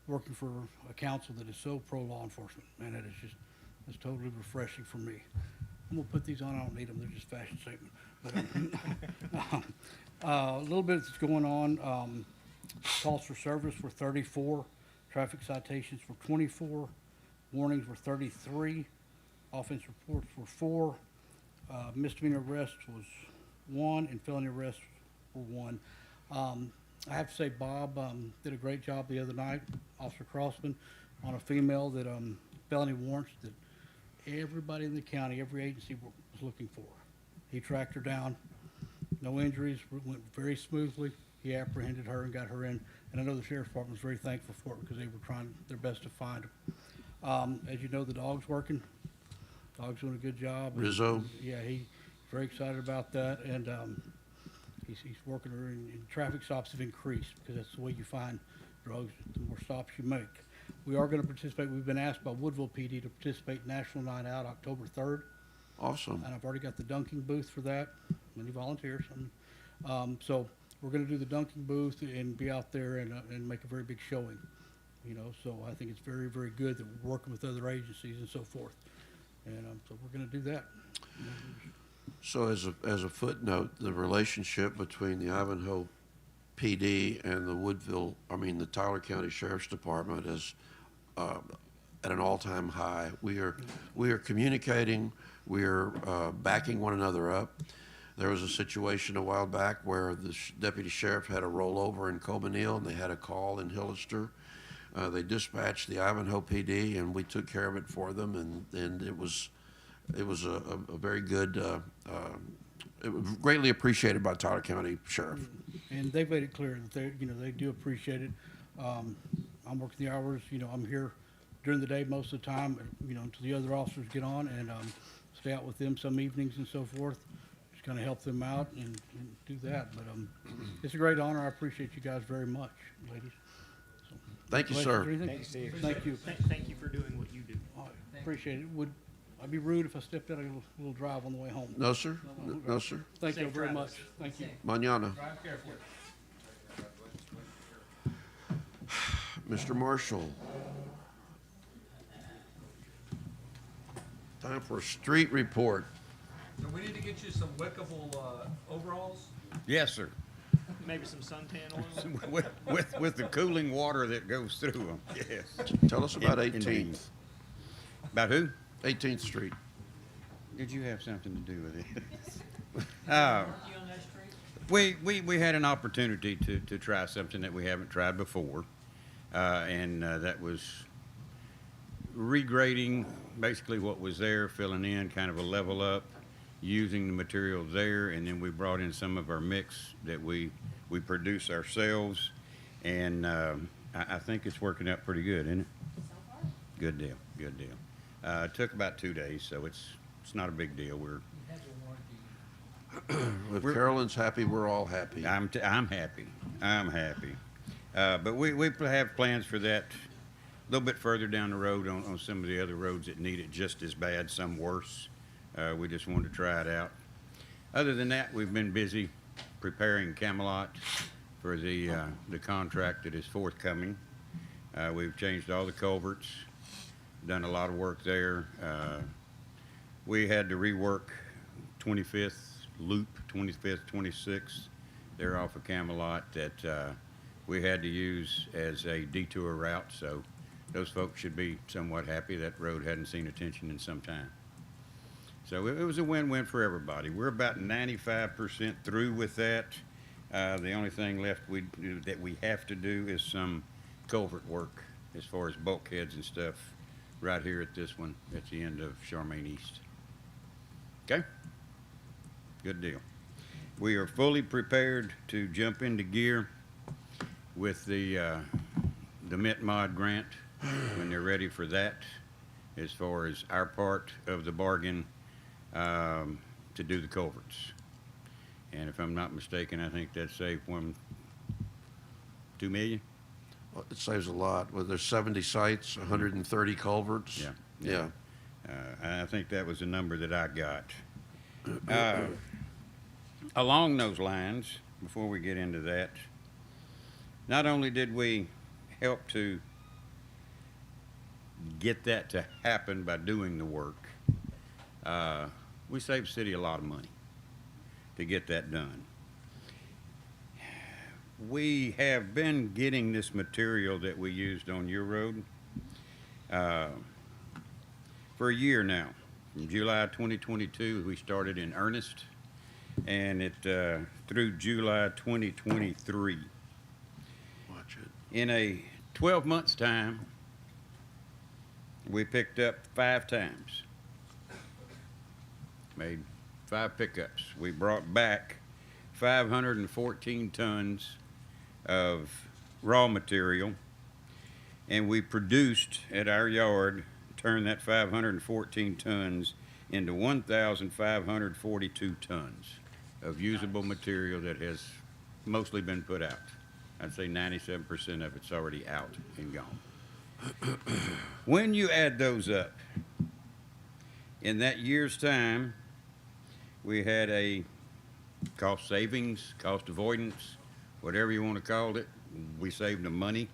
working for a council that is so pro-law enforcement. Man, that is just, it's totally refreshing for me. I'm gonna put these on, I don't need them, they're just fashion statement. But, a little bit that's going on, calls for service were 34, traffic citations were 24, warnings were 33, offense reports were 4, misdemeanor arrests was 1, and felony arrests were 1. I have to say Bob did a great job the other night, Officer Crossman, on a female that felony warrants that everybody in the county, every agency was looking for. He tracked her down, no injuries, went very smoothly. He apprehended her and got her in, and I know the sheriff's department was very thankful for it because they were trying their best to find her. As you know, the dog's working. Dog's doing a good job. Rizzo. Yeah, he's very excited about that, and he's working her, and traffic stops have increased because that's the way you find drugs, the more stops you make. We are going to participate. We've been asked by Woodville PD to participate in National Night Out October 3rd. Awesome. And I've already got the dunking booth for that. Many volunteers. So we're going to do the dunking booth and be out there and make a very big showing. You know, so I think it's very, very good that we're working with other agencies and so forth. And so we're going to do that. So as a footnote, the relationship between the Ivanhoe PD and the Tyler County Sheriff's Department is at an all-time high. We are communicating. We are backing one another up. There was a situation a while back where the deputy sheriff had a rollover in Cobanil, and they had a call in Hillister. They dispatched the Ivanhoe PD, and we took care of it for them, and it was a very good, it was greatly appreciated by Tyler County Sheriff. And they've made it clear that they do appreciate it. I'm working the hours, I'm here during the day most of the time, until the other officers get on, and stay out with them some evenings and so forth. Just kind of help them out and do that. But it's a great honor. I appreciate you guys very much, ladies. So, Thank you, sir. Thanks, Steve. Thank you. Thank you for doing what you do. Appreciate it. Would I be rude if I stepped out a little drive on the way home? No, sir. No, sir. Thank you Safe very travels. much. Thank you. Manana. Drive carefully. Mr. Marshall. Time for a street report. So we need to get you some wickable overalls. Yes, sir. Maybe some suntan oil? With the cooling water that goes through them, yes. Tell us about Indeed. 18th. About who? 18th Street. Did you have something to do with it? We had an opportunity to try something that we haven't tried before, and that was regrading basically what was there, filling in kind of a level up, using the materials there, and then we brought in some of our mix that we produce ourselves, and I think it's working out pretty good, isn't it? Good deal, good deal. It took about 2 days, so it's not a big deal. If Carolyn's happy, we're all happy. I'm happy. I'm happy. But we have plans for that a little bit further down the road on some of the other roads that need it just as bad, some worse. We just wanted to try it out. Other than that, we've been busy preparing Camelot for the contract that is forthcoming. We've changed all the culverts, done a lot of work there. We had to rework 25th Loop, 25th, 26th. They're off of Camelot that we had to use as a detour route, so those folks should be somewhat happy. That road hadn't seen attention in some time. So it was a win-win for everybody. We're about 95% through with that. The only thing left that we have to do is some culvert work as far as bulkheads and stuff right here at this one at the end of Charmaine East. Okay? Good deal. We are fully prepared to jump into gear with the Mint Mod grant when they're ready for that, as far as our part of the bargain to do the culverts. And if I'm not mistaken, I think that saved $2 million. It saves a lot. Well, there's 70 sites, 130 culverts. Yeah. Yeah. I think that was the number that I got. Along those lines, before we get into that, not only did we help to get that to happen by doing the work, we saved the city a lot of money to get that done. We have been getting this material that we used on your road for a year now. From July 2022, we started in earnest, and it through July 2023. Watch it. In a 12 months time, we picked up 5 times. Made 5 pickups. We brought back 514 tons of raw material, and we produced at our yard, turned that 514 tons into 1,542 tons of usable material that has mostly been put out. I'd say 97% of it's already out and gone. When you add those up, in that year's time, we had a cost savings, cost avoidance, whatever you want to call it. We saved them money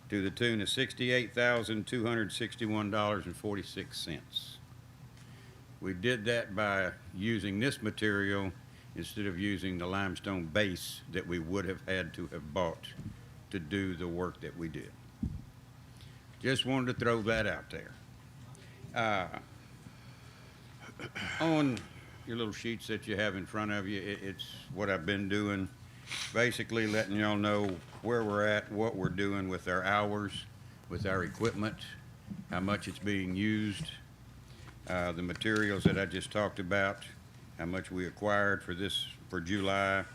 to the tune of $68,261.46. We did that by using this material instead of using the limestone base that we would have had to have bought to do the work that we did. Just wanted to throw that out there. On your little sheets that you have in front of you, it's what I've been doing, basically letting y'all know where we're at, what we're doing with our hours, with our equipment, how much it's being used, the materials that I just talked about, how much we acquired for July,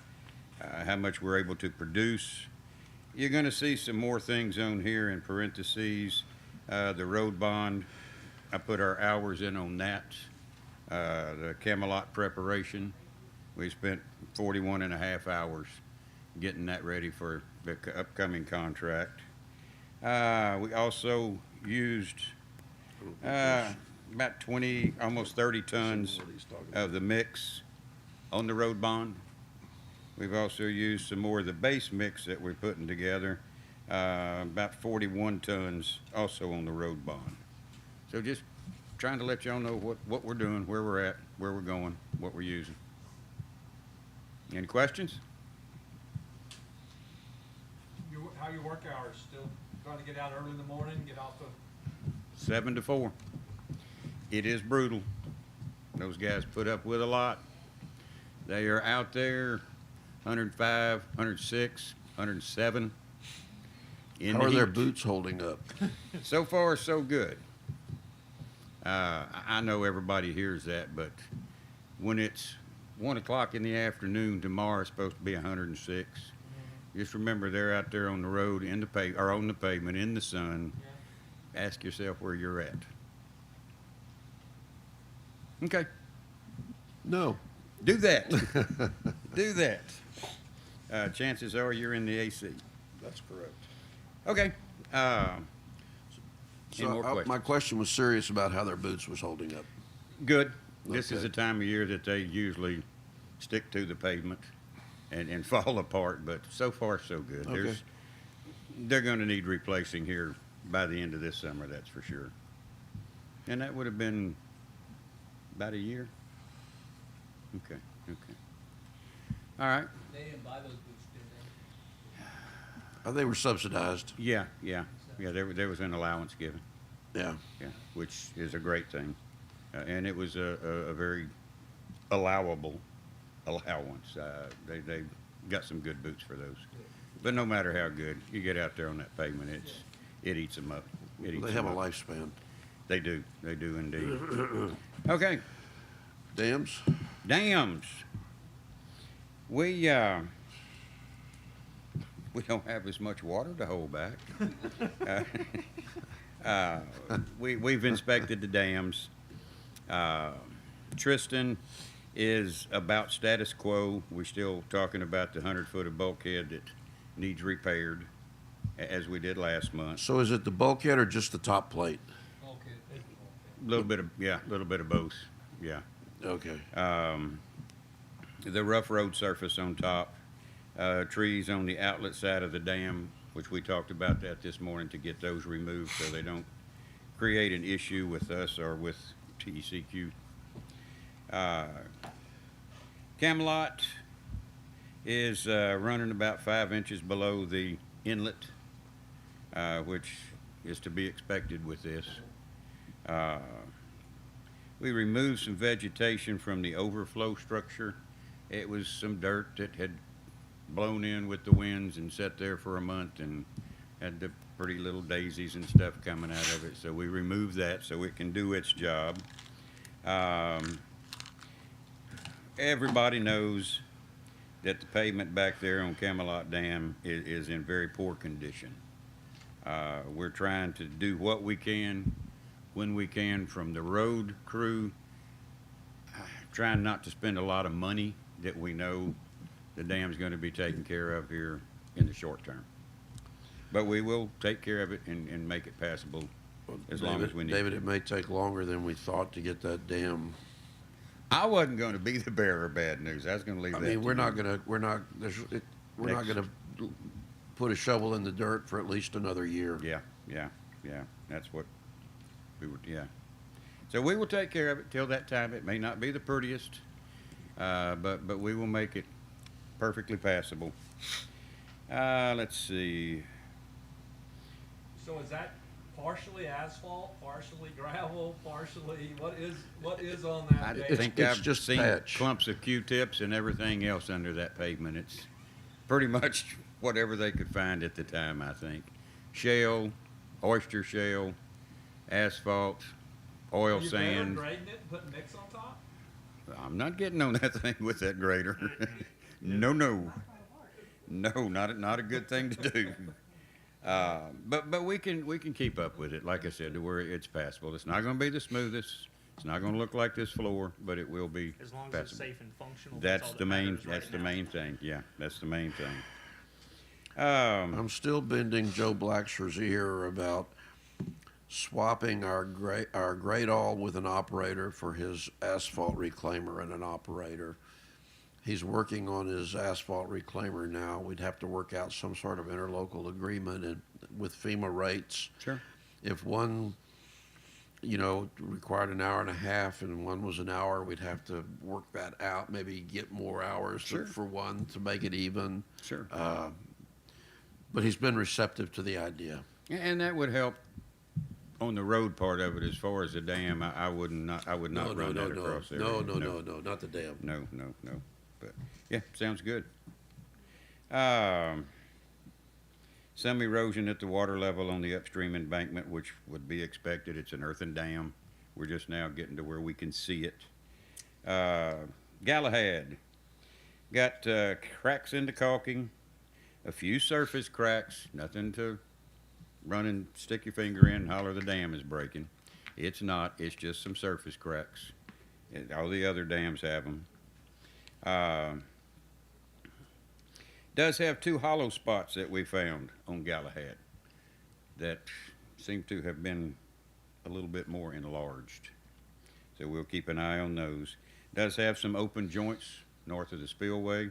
how much we're able to produce. You're going to see some more things on here in parentheses. The road bond, I put our hours in on that. The Camelot preparation, we spent 41 and a half hours getting that ready for the upcoming contract. We also used about 20, almost 30 tons of the mix on the road bond. We've also used some more of the base mix that we're putting together, about 41 tons also on the road bond. So just trying to let y'all know what we're doing, where we're at, where we're going, what we're using. Any questions? How your work hours? Still trying to get out early in the morning, get off the 7 to 4. It is brutal. Those guys put up with a lot. They are out there 105, 106, 107. In How the are their heat. boots holding up? So far, so good. I know everybody hears that, but when it's 1 o'clock in the afternoon, tomorrow it's supposed to be 106. Just remember, they're out there on the road, on the pavement, in the sun. Ask yourself where you're at. Okay. No. Do that. Do that. Chances are you're in the AC. That's correct. Okay. Any more questions? My question was serious about how their boots was holding up. Good. This is Okay. the time of year that they usually stick to the pavement and fall apart, but so far so good. Okay. They're going to need replacing here by the end of this summer, that's for sure. And that would have been about a year. Okay. All right. They didn't buy those boots, did they? They were subsidized. Yeah. There was an allowance given. Yeah. Yeah, which is a great thing, and it was a very allowable allowance. They got some good boots for those. But no matter how good, you get out there on that pavement, it eats them up. They have a lifespan. They do indeed. Okay, Dams? dams. We don't have as much water to hold back. We've inspected the dams. Tristan is about status quo. We're still talking about the 100-foot of bulkhead that needs repaired, as we did last month. So is it the bulkhead or just the top plate? Okay. A little bit of both, yeah. Okay. The rough road surface on top, trees on the outlet side of the dam, which we talked about that this morning, to get those removed so they don't create an issue with us or with TECQ. Camelot is running about 5 inches below the inlet, which is to be expected with this. We removed some vegetation from the overflow structure. It was some dirt that had blown in with the winds and sat there for a month and had the pretty little daisies and stuff coming out of it. So we removed that so it can do its job. Everybody knows that the pavement back there on Camelot Dam is in very poor condition. We're trying to do what we can when we can from the road crew, trying not to spend a lot of money that we know the dam's going to be taken care of here in the short term. But we will take care of it and make it passable as long as we need. David, it may take longer than we thought to get that dam. I wasn't going to be the bearer of bad news. I was going to leave I that. mean, to we're you. not gonna put a shovel in the dirt for at least another year. Yeah. That's what we were. Yeah. So we will take care of it till that time. It may not be the prettiest, but we will make it perfectly passable. Let's see. So is that partially asphalt, partially gravel, partially, what is on that I pavement? think It's I've just seen patch. clumps of Q-tips and everything else under that pavement. It's pretty much whatever they could find at the time, I think. Shale, oyster shale, asphalt, oil Are you better sand. grading it and putting mix on top? I'm not getting on that thing with that grader. No, not a good thing to do. But we can keep up with it, like I said, to where it's passable. It's not going to be the smoothest. It's not going to look like this floor, but it will be As long as passable. it's safe and functional. That's all the main. matters right That's the now. main thing. Yeah, that's the main thing. I'm still bending Joe Blacksher's ear about swapping our grade all with an operator for his asphalt reclaimer and an operator. He's working on his asphalt reclaimer now. We'd have to work out some sort of interlocal agreement with FEMA rates. Sure. If one, required an hour and a half and one was an hour, we'd have to work that out, maybe get more hours Sure. for one to make it even. Sure. But he's been receptive to the idea. And that would help on the road part of it. As far as the dam, I would not run that across there. No, not the dam. No. But yeah, sounds good. Some erosion at the water level on the upstream embankment, which would be expected. It's an earthen dam. We're just now getting to where we can see it. Galahad got cracks in the caulking, a few surface cracks, nothing to run and stick your finger in and holler the dam is breaking. It's not. It's just some surface cracks. All the other dams have them. Does have two hollow spots that we found on Galahad that seem to have been a little bit more enlarged. So we'll keep an eye on those. Does have some open joints north of the spillway.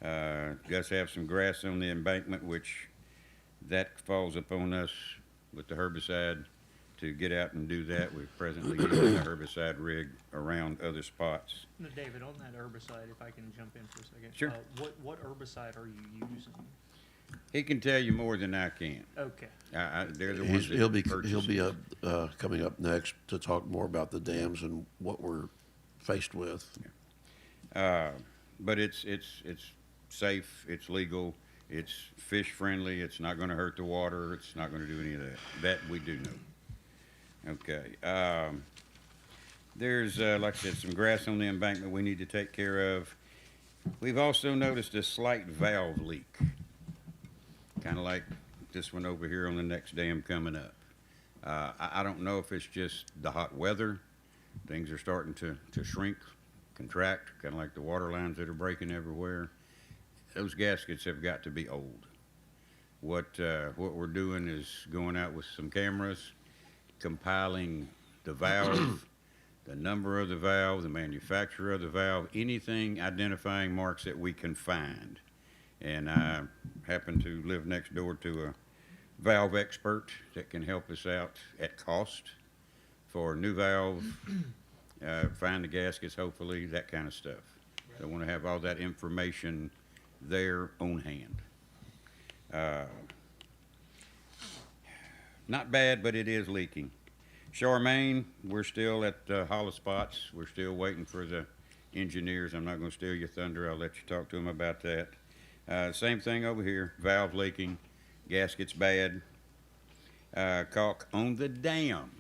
Does have some grass on the embankment, which that falls upon us with the herbicide to get out and do that. We're presently using a herbicide rig around other spots. No, David, on that herbicide, if I can jump in for a second. Sure. What herbicide are you using? He can tell you more than I can. Okay. They're the ones that He'll be purchase it. coming up next to talk more about the dams and what we're faced with. But it's safe, it's legal, it's fish friendly, it's not going to hurt the water, it's not going to do any of that. That we do know. Okay. There's, like I said, some grass on the embankment we need to take care of. We've also noticed a slight valve leak, kind of like this one over here on the next dam coming up. I don't know if it's just the hot weather. Things are starting to shrink, contract, kind of like the water lines that are breaking everywhere. Those gaskets have got to be old. What we're doing is going out with some cameras, compiling the valve, the number of the valve, the manufacturer of the valve, anything identifying marks that we can find. And I happen to live next door to a valve expert that can help us out at cost for new valve, find the gaskets, hopefully, that kind of stuff. So I want to have all that information there on hand. Not bad, but it is leaking. Charmaine, we're still at hollow spots. We're still waiting for the engineers. I'm not going to steal your thunder. I'll let you talk to them about that. Same thing over here. Valve leaking, gaskets bad. Caulk on the dam,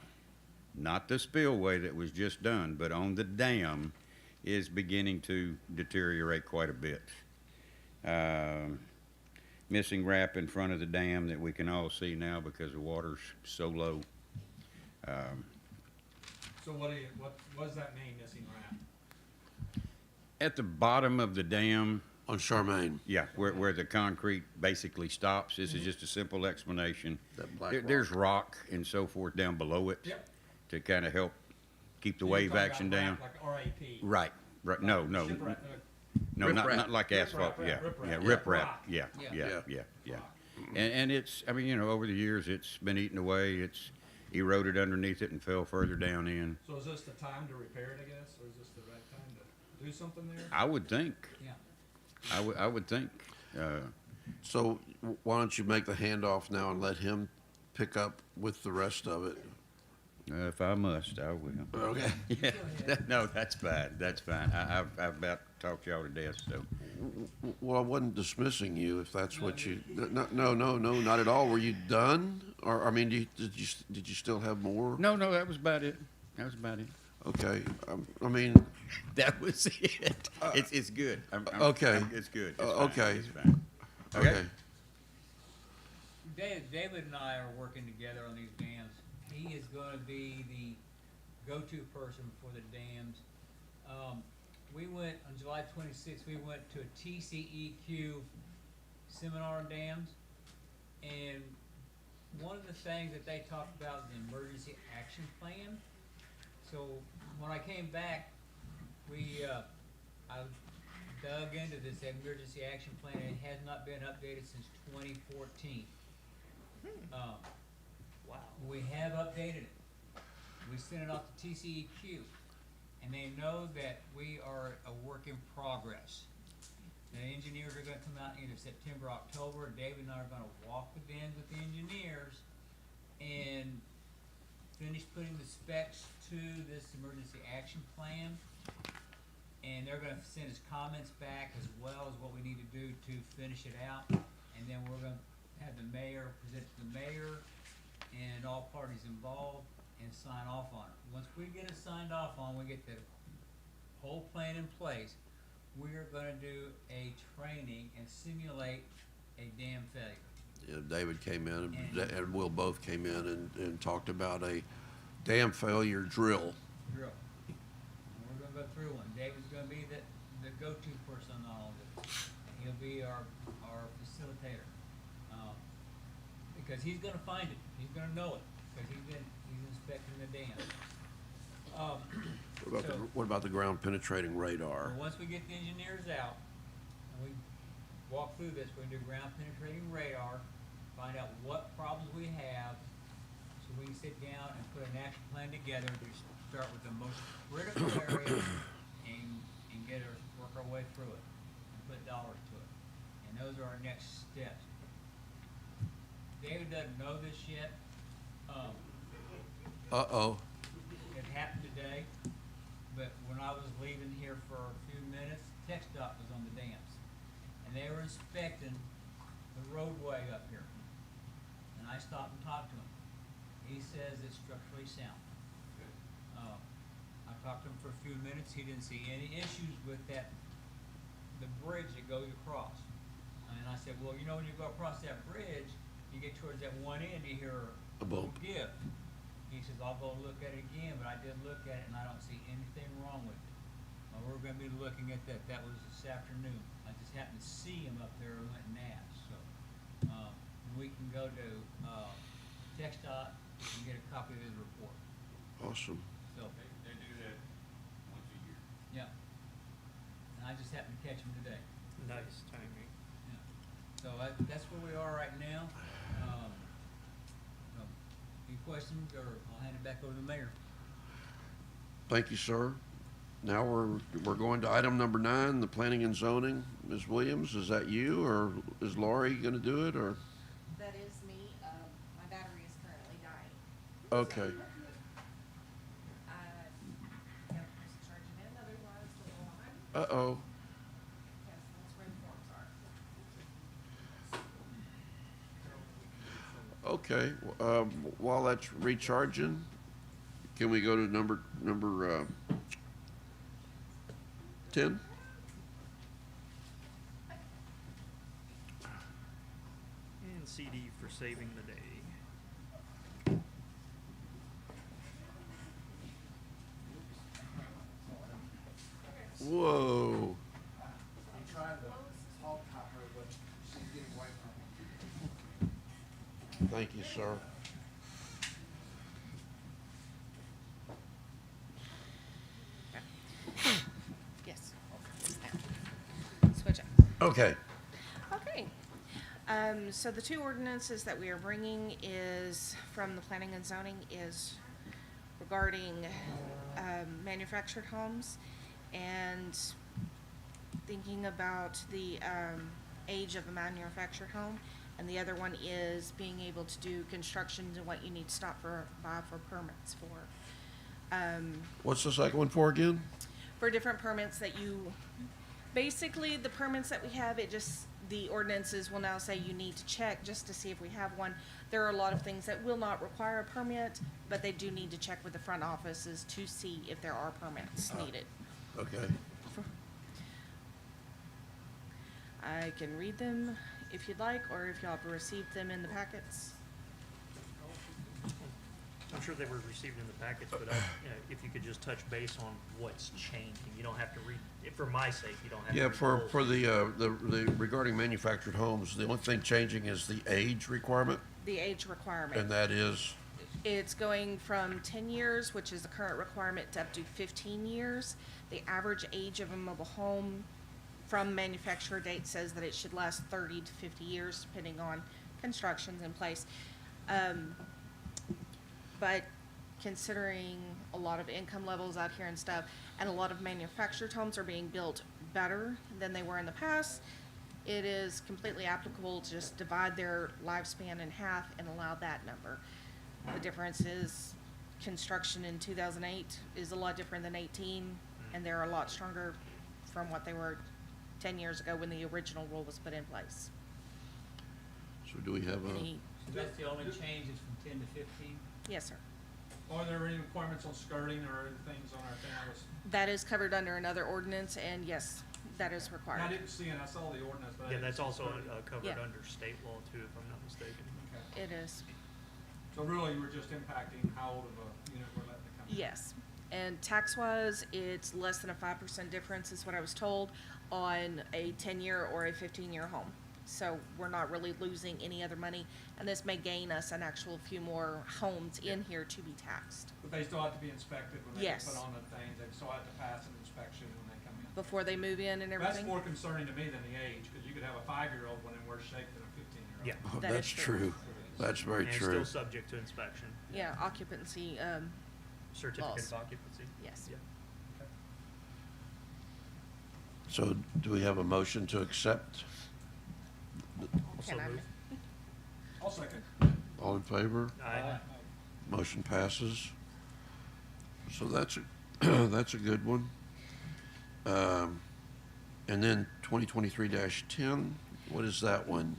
not the spillway that was just done, but on the dam is beginning to deteriorate quite a bit. Missing wrap in front of the dam that we can all see now because the water's so low. So what does that mean, missing wrap? At the bottom of the dam, On Charmaine. yeah, where the concrete basically stops, this is just a simple explanation. That black There's rock and so forth down below it Yep. to kind of help keep the So you're wave talking action about down. Like RAP. Right, no, Shipwreck, no, Riprap. not like asphalt, Riprap, yeah, riprap. yeah, Yeah. riprap, Rock. yeah, Yeah. yeah. And it's, I mean, you know, over the years, it's been eaten away, it's eroded underneath it and fell further down in. So is this the time to repair it, I guess, or is this the right time to do something there? I would think, Yeah. I would think, So why don't you make the handoff now and let him pick up with the rest of it? if I must, I will. Okay. Yeah, no, that's fine, I've about talked y'all to death, so. Well, I wasn't dismissing you if that's what you, no, not at all. Were you done? Or, I mean, did you still have more? No, that was about it, Okay, I mean, That was it. It's good. okay. It's good. Okay. It's fine. okay. David and I are working together on these dams. He is gonna be the go-to person for the dams. We went, on July 26th, we went to a TCEQ seminar on dams. And one of the things that they talked about is the emergency action plan. So when I came back, I dug into this emergency action plan, and it has not been updated since 2014. Wow. We have updated it. We sent it off to TCEQ, and they know that we are a work in progress. The engineers are gonna come out either September, October. David and I are gonna walk the dams with the engineers and finish putting the specs to this emergency action plan. And they're gonna send us comments back as well as what we need to do to finish it out. And then we're gonna have the mayor present to the mayor and all parties involved and sign off on it. Once we get it signed off on, we get the whole plan in place, we are gonna do a training and simulate a dam failure. Yeah, David came in and Will both came in and talked about a dam failure drill. Drill. And we're gonna go through one. David's gonna be the go-to person on all this. And he'll be our facilitator. Because he's gonna find it, he's gonna know it, because he's inspecting the dam. What about the ground penetrating radar? Once we get the engineers out, and we walk through this, we're gonna do ground penetrating radar, find out what problems we have, so we can sit down and put an action plan together to start with the most critical areas and work our way through it, and put dollars to it. And those are our next steps. David doesn't know this yet. Uh-oh. It happened today, but when I was leaving here for a few minutes, TxDOT was on the dams. And they were inspecting the roadway up here. And I stopped and talked to him. He says it's structurally sound. I talked to him for a few minutes, he didn't see any issues with the bridge that goes across. And I said, well, you know, when you go across that bridge, you get towards that one end, you hear A bump. give. He says, I'll go look at it again, but I did look at it and I don't see anything wrong with it. We're gonna be looking at that. That was this afternoon. I just happened to see him up there and went and asked, so. we can go to, TxDOT and get a copy of his report. Awesome. So, They do that once a year. yeah. And I just happened to catch him today. Nice timing. Yeah. So that's where we are right now. Any questions, or I'll hand it back over to the mayor. Thank you, sir. Now we're going to item number 9, the planning and zoning. Ms. Williams, is that you, or is Laurie gonna do it, or? That is me. My battery is currently dying. Okay. Yeah, just charge it in, otherwise it will line, Uh-oh. because that's where the forms are. Okay, while that's recharging, can we go to number 10? And CD for saving the day. Whoa. I'm trying to talk to her, but she's getting away from me. Thank you, sir. Yes. Switch up. Okay. Okay. So the two ordinances that we are bringing is from the planning and zoning is regarding, manufactured homes and thinking about the, age of a manufactured home. And the other one is being able to do constructions and what you need to stop by for permits for. What's the second one for again? For different permits that you, basically, the permits that we have, it just, the ordinances will now say you need to check just to see if we have one. There are a lot of things that will not require a permit, but they do need to check with the front offices to see if there are permits needed. Okay. I can read them if you'd like, or if y'all have received them in the packets. I'm sure they were received in the packets, but if you could just touch base on what's changing. You don't have to read, for my sake, you don't have to Yeah, read the whole for thing. the regarding manufactured homes, the only thing changing is the age requirement, The age requirement. and that is, It's going from 10 years, which is the current requirement, to up to 15 years. The average age of a mobile home from manufacturer date says that it should last 30 to 50 years, depending on constructions in place. But considering a lot of income levels out here and stuff, and a lot of manufactured homes are being built better than they were in the past, it is completely applicable to just divide their lifespan in half and allow that number. The difference is construction in 2008 is a lot different than 18, and they're a lot stronger from what they were 10 years ago when the original rule was put in place. so do we have a, Any- So that's the only change is from 10 to 15? Yes, sir. Are there any requirements on skirting or any things on our thing? That is covered under another ordinance, and yes, that is I required. didn't see it, I saw the ordinance, but I Yeah, didn't that's see also skirting. covered Yeah. under state law too, if I'm not mistaken. Okay. It is. So really, you were just impacting how old of a unit we're letting it come in? Yes. And tax-wise, it's less than a 5% difference is what I was told on a 10-year or a 15-year home. So we're not really losing any other money, and this may gain us an actual few more homes in here to be taxed But they still have to be inspected when they Yes. put on the things, they still have to pass an inspection when they come in. before they move in and That's everything. more concerning to me than the age, because you could have a 5-year-old one in worse shape than a 15-year-old. Yeah. oh, That is that's true. true. That's very And it's true. still subject to inspection, Yeah, occupancy, certificate Laws. of occupancy. yes. Yeah. So do we have a motion to accept? Also Can I- move. I'll second. All in favor? Aye. Motion passes. So that's a, that's a good one. And then 2023-10, what is that one?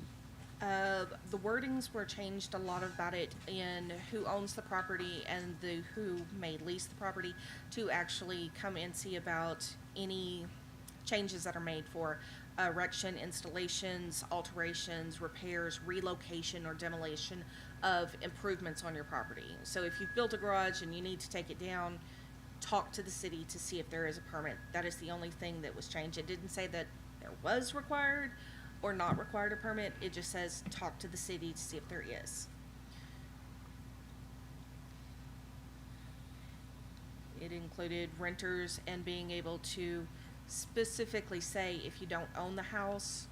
The wordings were changed a lot about it in who owns the property and the who may lease the property to actually come and see about any changes that are made for erection, installations, alterations, repairs, relocation, or demolition of improvements on your property. So if you've built a garage and you need to take it down, talk to the city to see if there is a permit. That is the only thing that was changed. It didn't say that there was required, or not required a permit. It just says, talk to the city to see if there is. It included renters and being able to specifically say if you don't own the house,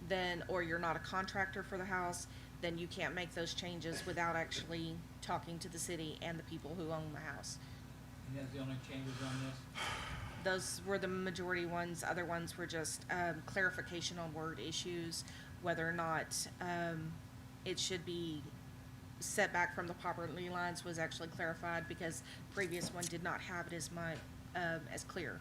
then, or you're not a contractor for the house, then you can't make those changes without actually talking to the city and the people who own the house. And that's the only changes on this? Those were the majority ones. Other ones were just clarification on word issues, whether or not it should be set back from the property lines was actually clarified, because previous one did not have it as much as clear.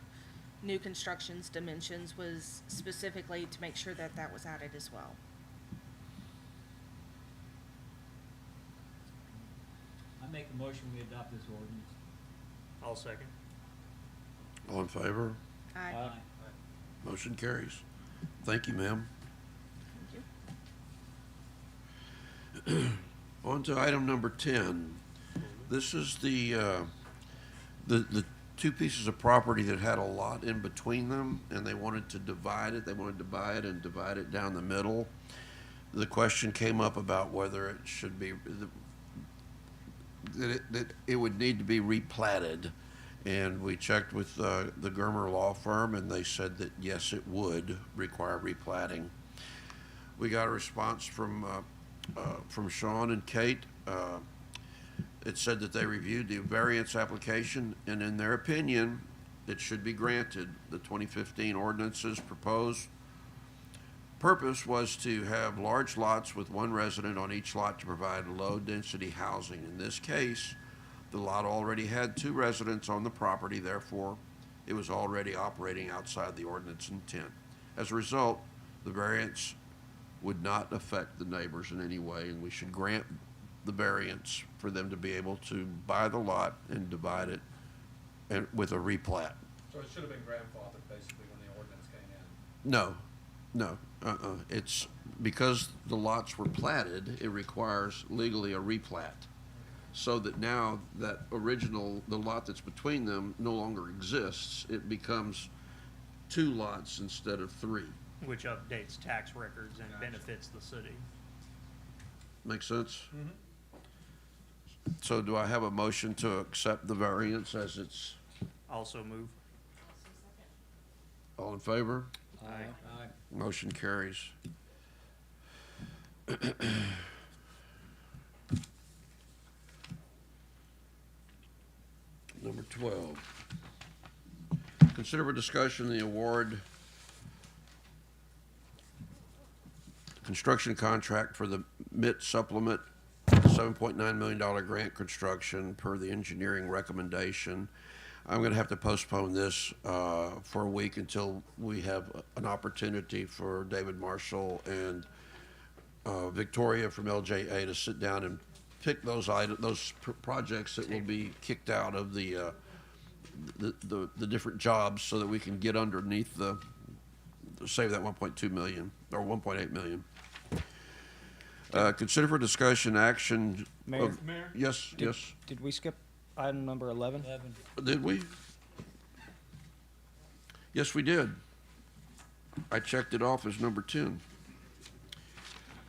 New construction's dimensions was specifically to make sure that that was added as well. I make a motion, we adopt this ordinance. I'll second. All in favor? Aye. Motion carries. Thank you, ma'am. Thank you. On to item number 10. This is the two pieces of property that had a lot in between them, and they wanted to divide it. They wanted to buy it and divide it down the middle. The question came up about whether it should be, that it would need to be replatted. And we checked with the Germer Law Firm, and they said that yes, it would require replatting. We got a response from Sean and Kate. It said that they reviewed the variance application, and in their opinion, it should be granted. The 2015 ordinance's proposed purpose was to have large lots with one resident on each lot to provide low-density housing. In this case, the lot already had 2 residents on the property, therefore, it was already operating outside the ordinance intent. As a result, the variance would not affect the neighbors in any way, and we should grant the variance for them to be able to buy the lot and divide it and with a replat. So it should have been grandfathered basically when the ordinance came in. No. It's because the lots were platted, it requires legally a replat. So that now that the lot that's between them no longer exists. It becomes 2 lots instead of 3. Which updates tax records and benefits the city. Make sense? Mm-hmm. So do I have a motion to accept the variance as it's, Also move. all in favor? Aye. Aye. Motion carries. Number 12. Consider for discussion the award construction contract for the MIT supplement, $7.9 million grant construction per the engineering recommendation. I'm going to have to postpone this for a week until we have an opportunity for David Marshall and Victoria from LJA to sit down and pick those projects that will be kicked out of the different jobs, so that we can get underneath save that 1.2 million or 1.8 million. Consider for discussion action. Mayor? Mayor? Yes, yes. Did we skip item number 11? 11. Did we? Yes, we did. I checked it off as number 10.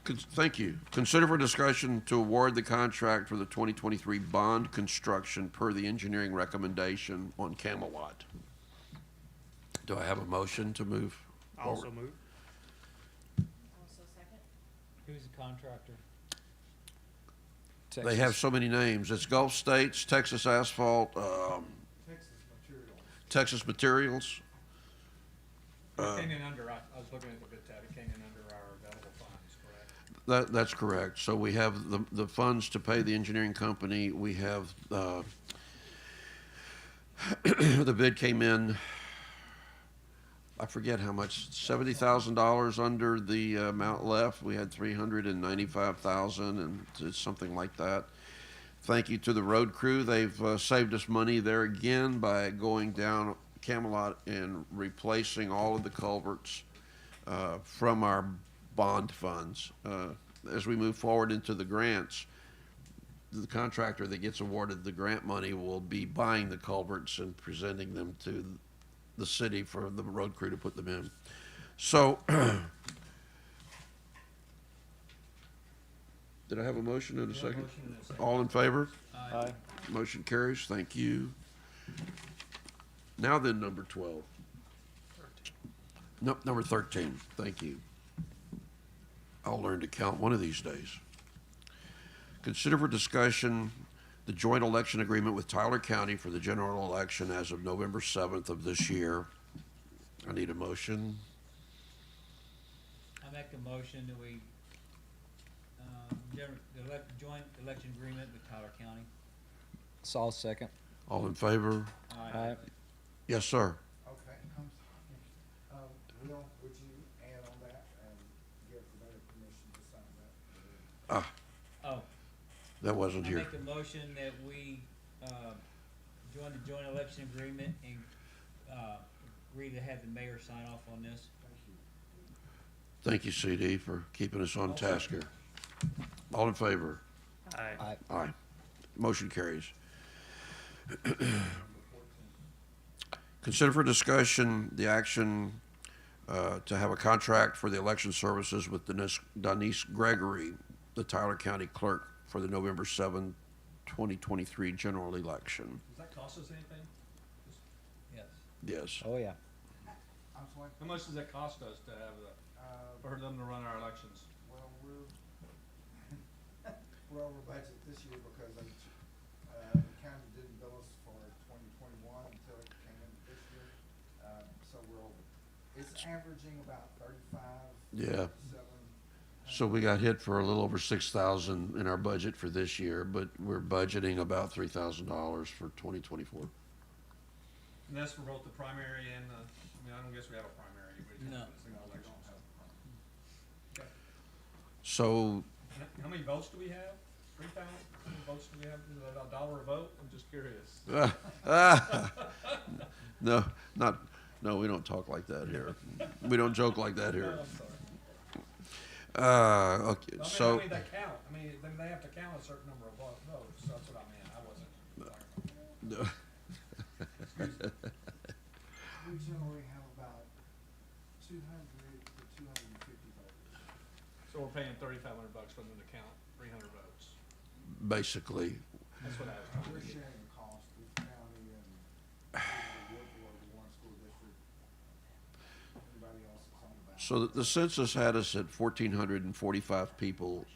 Thank you. Consider for discussion to award the contract for the 2023 bond construction per the engineering recommendation on Camelot. Do I have a motion to move Also forward? move. Also second. Who's the contractor? They have so many names. It's Gulf States, Texas Asphalt, Texas Materials. It came in under, I was looking at the bid tab, it came in under our available funds, correct? That's correct. So we have the funds to pay the engineering company. We have, the bid came in, I forget how much, $70,000 under the amount left. We had $395,000 and it's something like that. Thank you to the road crew. They've saved us money there again by going down Camelot and replacing all of the culverts from our bond funds. As we move forward into the grants, the contractor that gets awarded the grant money will be buying the culverts and presenting them to the city for the road crew to put them in. So Did I have a motion and a Yeah, second? motion and a second. All in favor? Aye. Motion carries. Thank you. Now then, number 12. No, number 13. Thank you. I'll learn to count one of these days. Consider for discussion the joint election agreement with Tyler County for the general election as of November 7th of this year. I need a motion. I make a motion that we, joint election agreement with Tyler County. Saul second. All in favor? Aye. Yes, sir. Okay, Will, would you add on that and give the mayor permission to sign that? Oh, That wasn't I here. make a motion that we, join the joint election agreement and, agree to have the mayor sign off on this. Thank you, CD, for keeping us on task here. All in favor? Aye. Aye. Motion carries. Consider for discussion the action to have a contract for the election services with Denise Gregory, the Tyler County Clerk, for the November 7, 2023 general election. Does that cost us anything? Yes. Yes. Oh, yeah. I'm sorry? How much does that cost us to have for them to run our elections? Well, we're over budget this year because the county didn't bill us for 2021 until it came in this year. So we're over. It's averaging about 35. Yeah. 37. So we got hit for a little over 6,000 in our budget for this year, but we're budgeting about $3,000 for 2024. And that's for both the primary and the, I don't guess we have a primary. We No. have a single election. Okay. So How many votes do we have? 3,000? How many votes do we have? Is that $1 a vote? I'm just curious. no, we don't talk like that here. We don't joke like that Oh, here. I'm sorry. Okay, I mean, how so, many they count? I mean, they have to count a certain number of votes. That's what I meant. I wasn't talking about that. We generally have about 200 to 250 votes. So we're paying $3,500 for them to count 300 votes. basically, That's what I was trying We're to get. sharing the cost with the county and the Woodward, the Warren School District. Everybody else is on the back. so the census had us at 1,445 people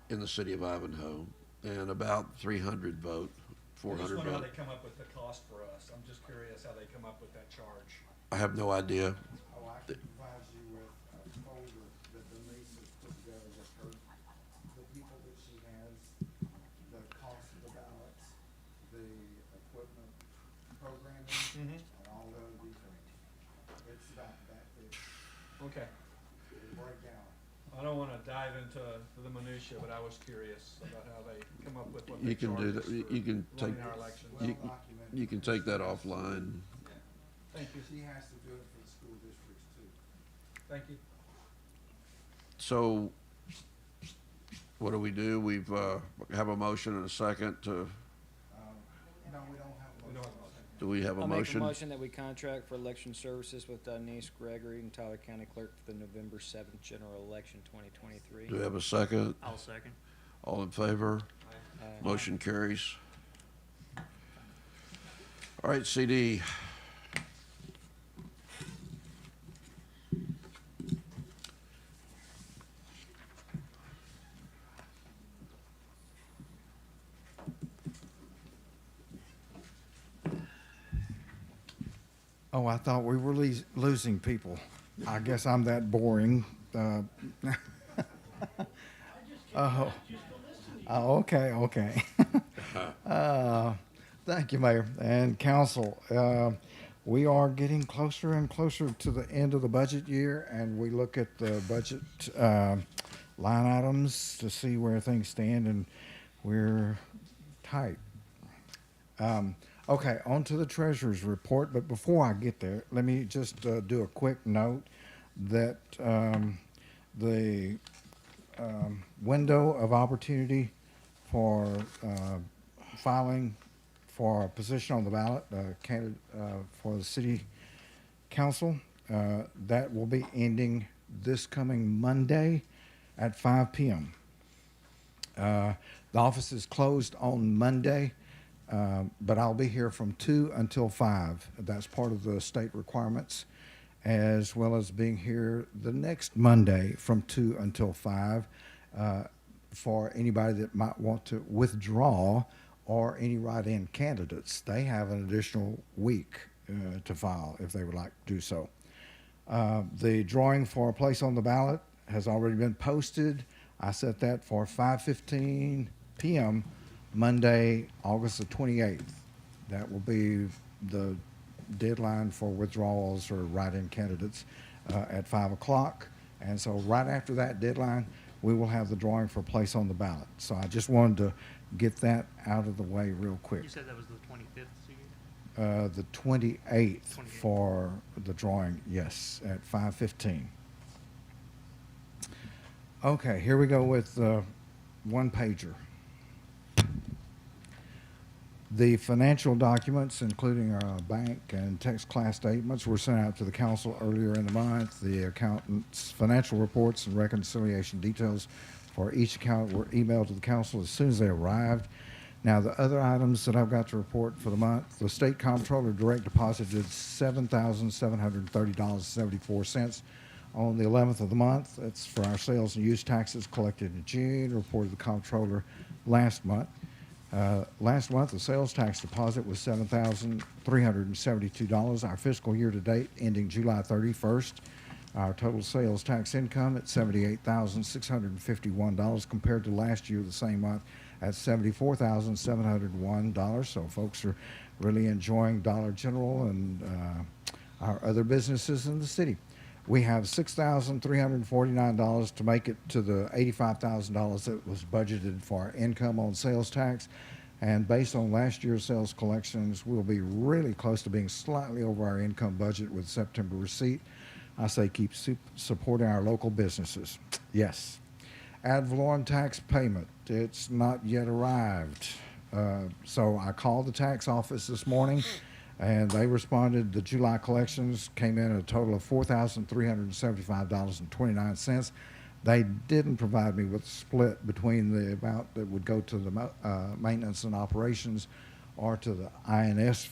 in the city of Ivanhoe, and about 300 vote, I 400 just wonder how vote. they come up with the cost for us. I'm just curious how they come up with that charge. I have no idea. Oh, I can provide you with a folder that Denise has put together with her, the people that she has, the cost of the ballots, the equipment programming, Mm-hmm. and all the other details. It's about that big, Okay. the breakdown. I don't wanna dive into the minutia, but I was curious about how they come up with what You they can charge do us that, for you can take, running our elections. You- Well documented. you can take that offline. Thank you. She has to do it for the school districts too. Thank you. So, what do? We've, have a motion and a second to, No, we don't have a We don't motion. have a motion. do we have a I'll make a motion? motion that we contract for election services with Denise Gregory and Tyler County Clerk for the November 7th general election 2023. Do we have a second? I'll second. All in favor? Aye. Motion carries. All right, CD. Oh, I thought we were losing people. I guess I'm that boring. Oh, okay, okay. Thank you, Mayor and Council. We are getting closer and closer to the end of the budget year, and we look at the budget line items to see where things stand, and we're tight. Okay, on to the treasurer's report, but before I get there, let me just do a quick note that the window of opportunity for filing for a position on the ballot, candidate for the city council, that will be ending this coming Monday at 5 p.m. The office is closed on Monday, but I'll be here from 2 until 5. That's part of the state requirements, as well as being here the next Monday from 2 until 5 for anybody that might want to withdraw or any write-in candidates. They have an additional week to file if they would like to do so. The drawing for a place on the ballot has already been posted. I set that for 5:15 p.m. Monday, August the 28th. That will be the deadline for withdrawals or write-in candidates at 5 o'clock. And so right after that deadline, we will have the drawing for a place on the ballot. So I just wanted to get that out of the way real quick. You said that was the 25th, Steve? The 28th for the drawing, yes, at 5:15. Okay, here we go with one pager. The financial documents, including our bank and tax class statements, were sent out to the council earlier in the month. The accountant's financial reports and reconciliation details for each account were emailed to the council as soon as they arrived. Now, the other items that I've got to report for the month, the state comptroller direct deposited $7,730.74 on the 11th of the month. That's for our sales and use taxes collected in June, reported the comptroller last month. Last month, the sales tax deposit was $7,372. Our fiscal year to date, ending July 31st, our total sales tax income at $78,651 compared to last year, the same month, at $74,701. So folks are really enjoying Dollar General and our other businesses in the city. We have $6,349 to make it to the $85,000 that was budgeted for our income on sales tax. And based on last year's sales collections, we'll be really close to being slightly over our income budget with September receipt. I say keep supporting our local businesses. Yes. Ad valorem tax payment. It's not yet arrived. So I called the tax office this morning, and they responded. The July collections came in at a total of $4,375.29. They didn't provide me with a split between the amount that would go to the maintenance and operations or to the INS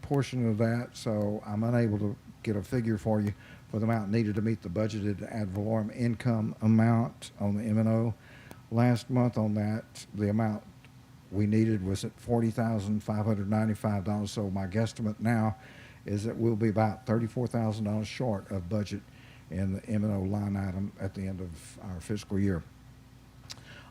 portion of that, so I'm unable to get a figure for you for the amount needed to meet the budgeted ad valorem income amount on the M&O. Last month on that, the amount we needed was at $40,595, so my guesstimate now is that we'll be about $34,000 short of budget in the M&O line item at the end of our fiscal year.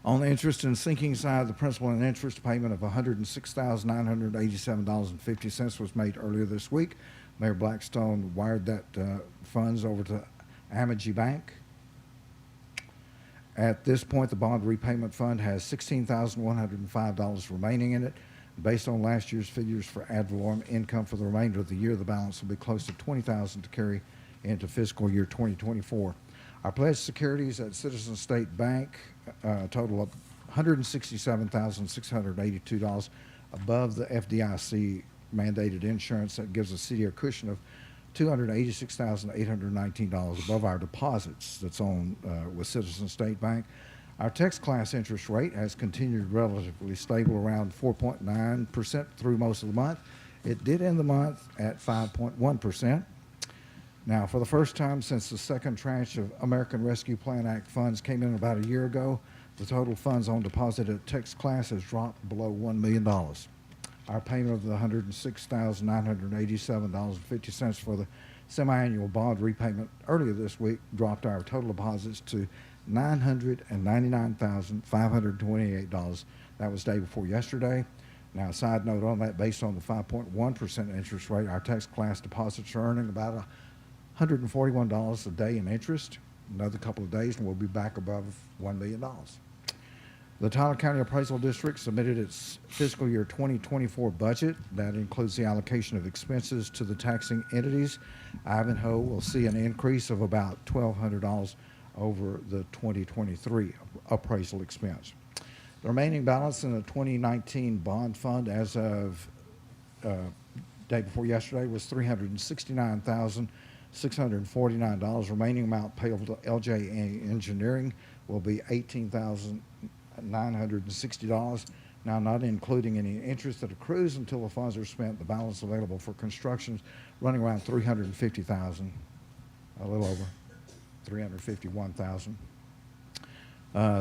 On the interest and sinking side, the principal and interest payment of $106,987.50 was made earlier this week. Mayor Blackstone wired that funds over to Amity Bank. At this point, the bond repayment fund has $16,105 remaining in it. Based on last year's figures for ad valorem income for the remainder of the year, the balance will be close to $20,000 to carry into fiscal year 2024. Our pledged securities at Citizens State Bank total of $167,682 above the FDIC mandated insurance. That gives the city a cushion of $286,819 above our deposits that's on with Citizens State Bank. Our tax class interest rate has continued relatively stable around 4.9% through most of the month. It did end the month at 5.1%. Now, for the first time since the second tranche of American Rescue Plan Act funds came in about a year ago, the total funds on deposit at tax class has dropped below $1 million. Our payment of the $106,987.50 for the semi-annual bond repayment earlier this week dropped our total deposits to $999,528. That was day before yesterday. Now, a side note on that, based on the 5.1% interest rate, our tax class deposits are earning about $141 a day in interest. Another couple of days and we'll be back above $1 million. The Tyler County Appraisal District submitted its fiscal year 2024 budget. That includes the allocation of expenses to the taxing entities. Ivanhoe will see an increase of about $1,200 over the 2023 appraisal expense. The remaining balance in the 2019 bond fund as of day before yesterday was $369,649. Remaining amount payable to LJA Engineering will be $18,000 $960. Now, not including any interest that accrues until the funds are spent, the balance available for construction running around $350,000, a little over $351,000.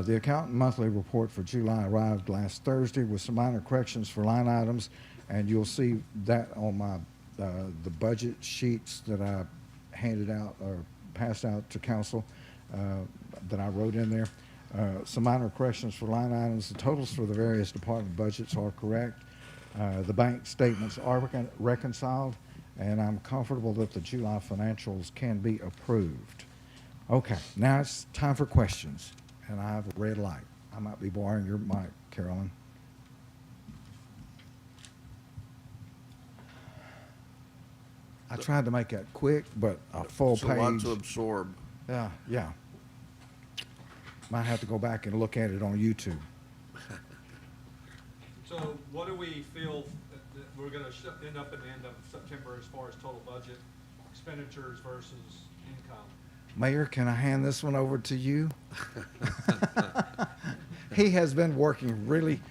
The accountant monthly report for July arrived last Thursday with some minor corrections for line items, and you'll see that on my the budget sheets that I handed out or passed out to council that I wrote in there. Some minor corrections for line items. The totals for the various department budgets are correct. The bank statements are reconciled, and I'm comfortable that the July financials can be approved. Okay, now it's time for questions, and I have a red light. I might be borrowing your mic, Carolyn. I tried to make that quick, but a full It's a lot page. to absorb. Yeah. Might have to go back and look at it on YouTube. So what do we feel that we're gonna end up at the end of September as far as total budget expenditures versus income? Mayor, can I hand this one over to you? He has been working really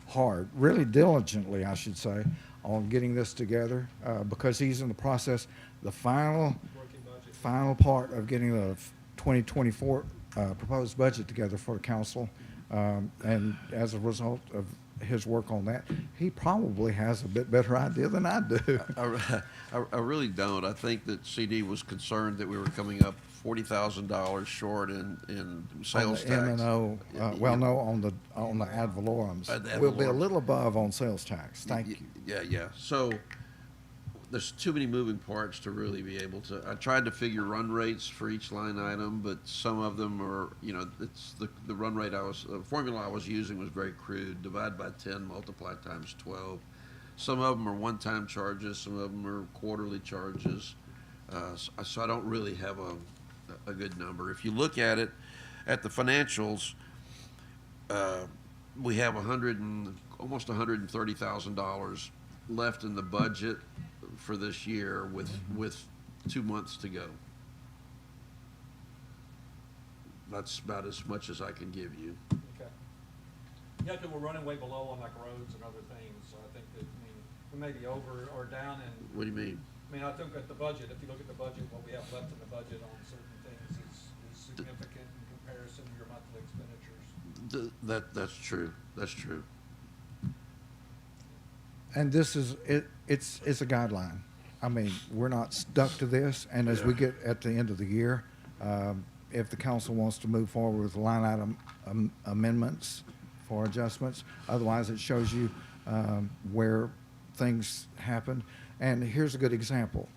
hard, really diligently, I should say, on getting this together because he's in the process, the final Working budget? part of getting the 2024 proposed budget together for the council. And as a result of his work on that, he probably has a bit better idea than I do. I really don't. I think that CD was concerned that we were coming up $40,000 short in sales On the tax. M&O, no, on the ad valorem. Ad We'll be a valorem. little above on sales tax. Thank you. Yeah. So there's too many moving parts to really be able to. I tried to figure run rates for each line item, but some of them are, it's the run rate formula I was using was very crude. Divide by 10, multiply times 12. Some of them are one-time charges. Some of them are quarterly charges. So I don't really have a good number. If you look at it, at the financials, we have almost $130,000 left in the budget for this year with 2 months to go. That's about as much as I can give you. Okay. Yeah, 'cause we're running way below on like roads and other things, so I think that, we may be over or down and, What do you mean? I think at the budget, if you look at the budget, what we have left in the budget on certain things is significant in comparison to your monthly expenditures. That's true. That's true. And this is, it's a guideline. I mean, we're not stuck to this, and as we get at the end of the year, if the council wants to move forward with line item amendments for adjustments, otherwise it shows you where things happened. And here's a good example.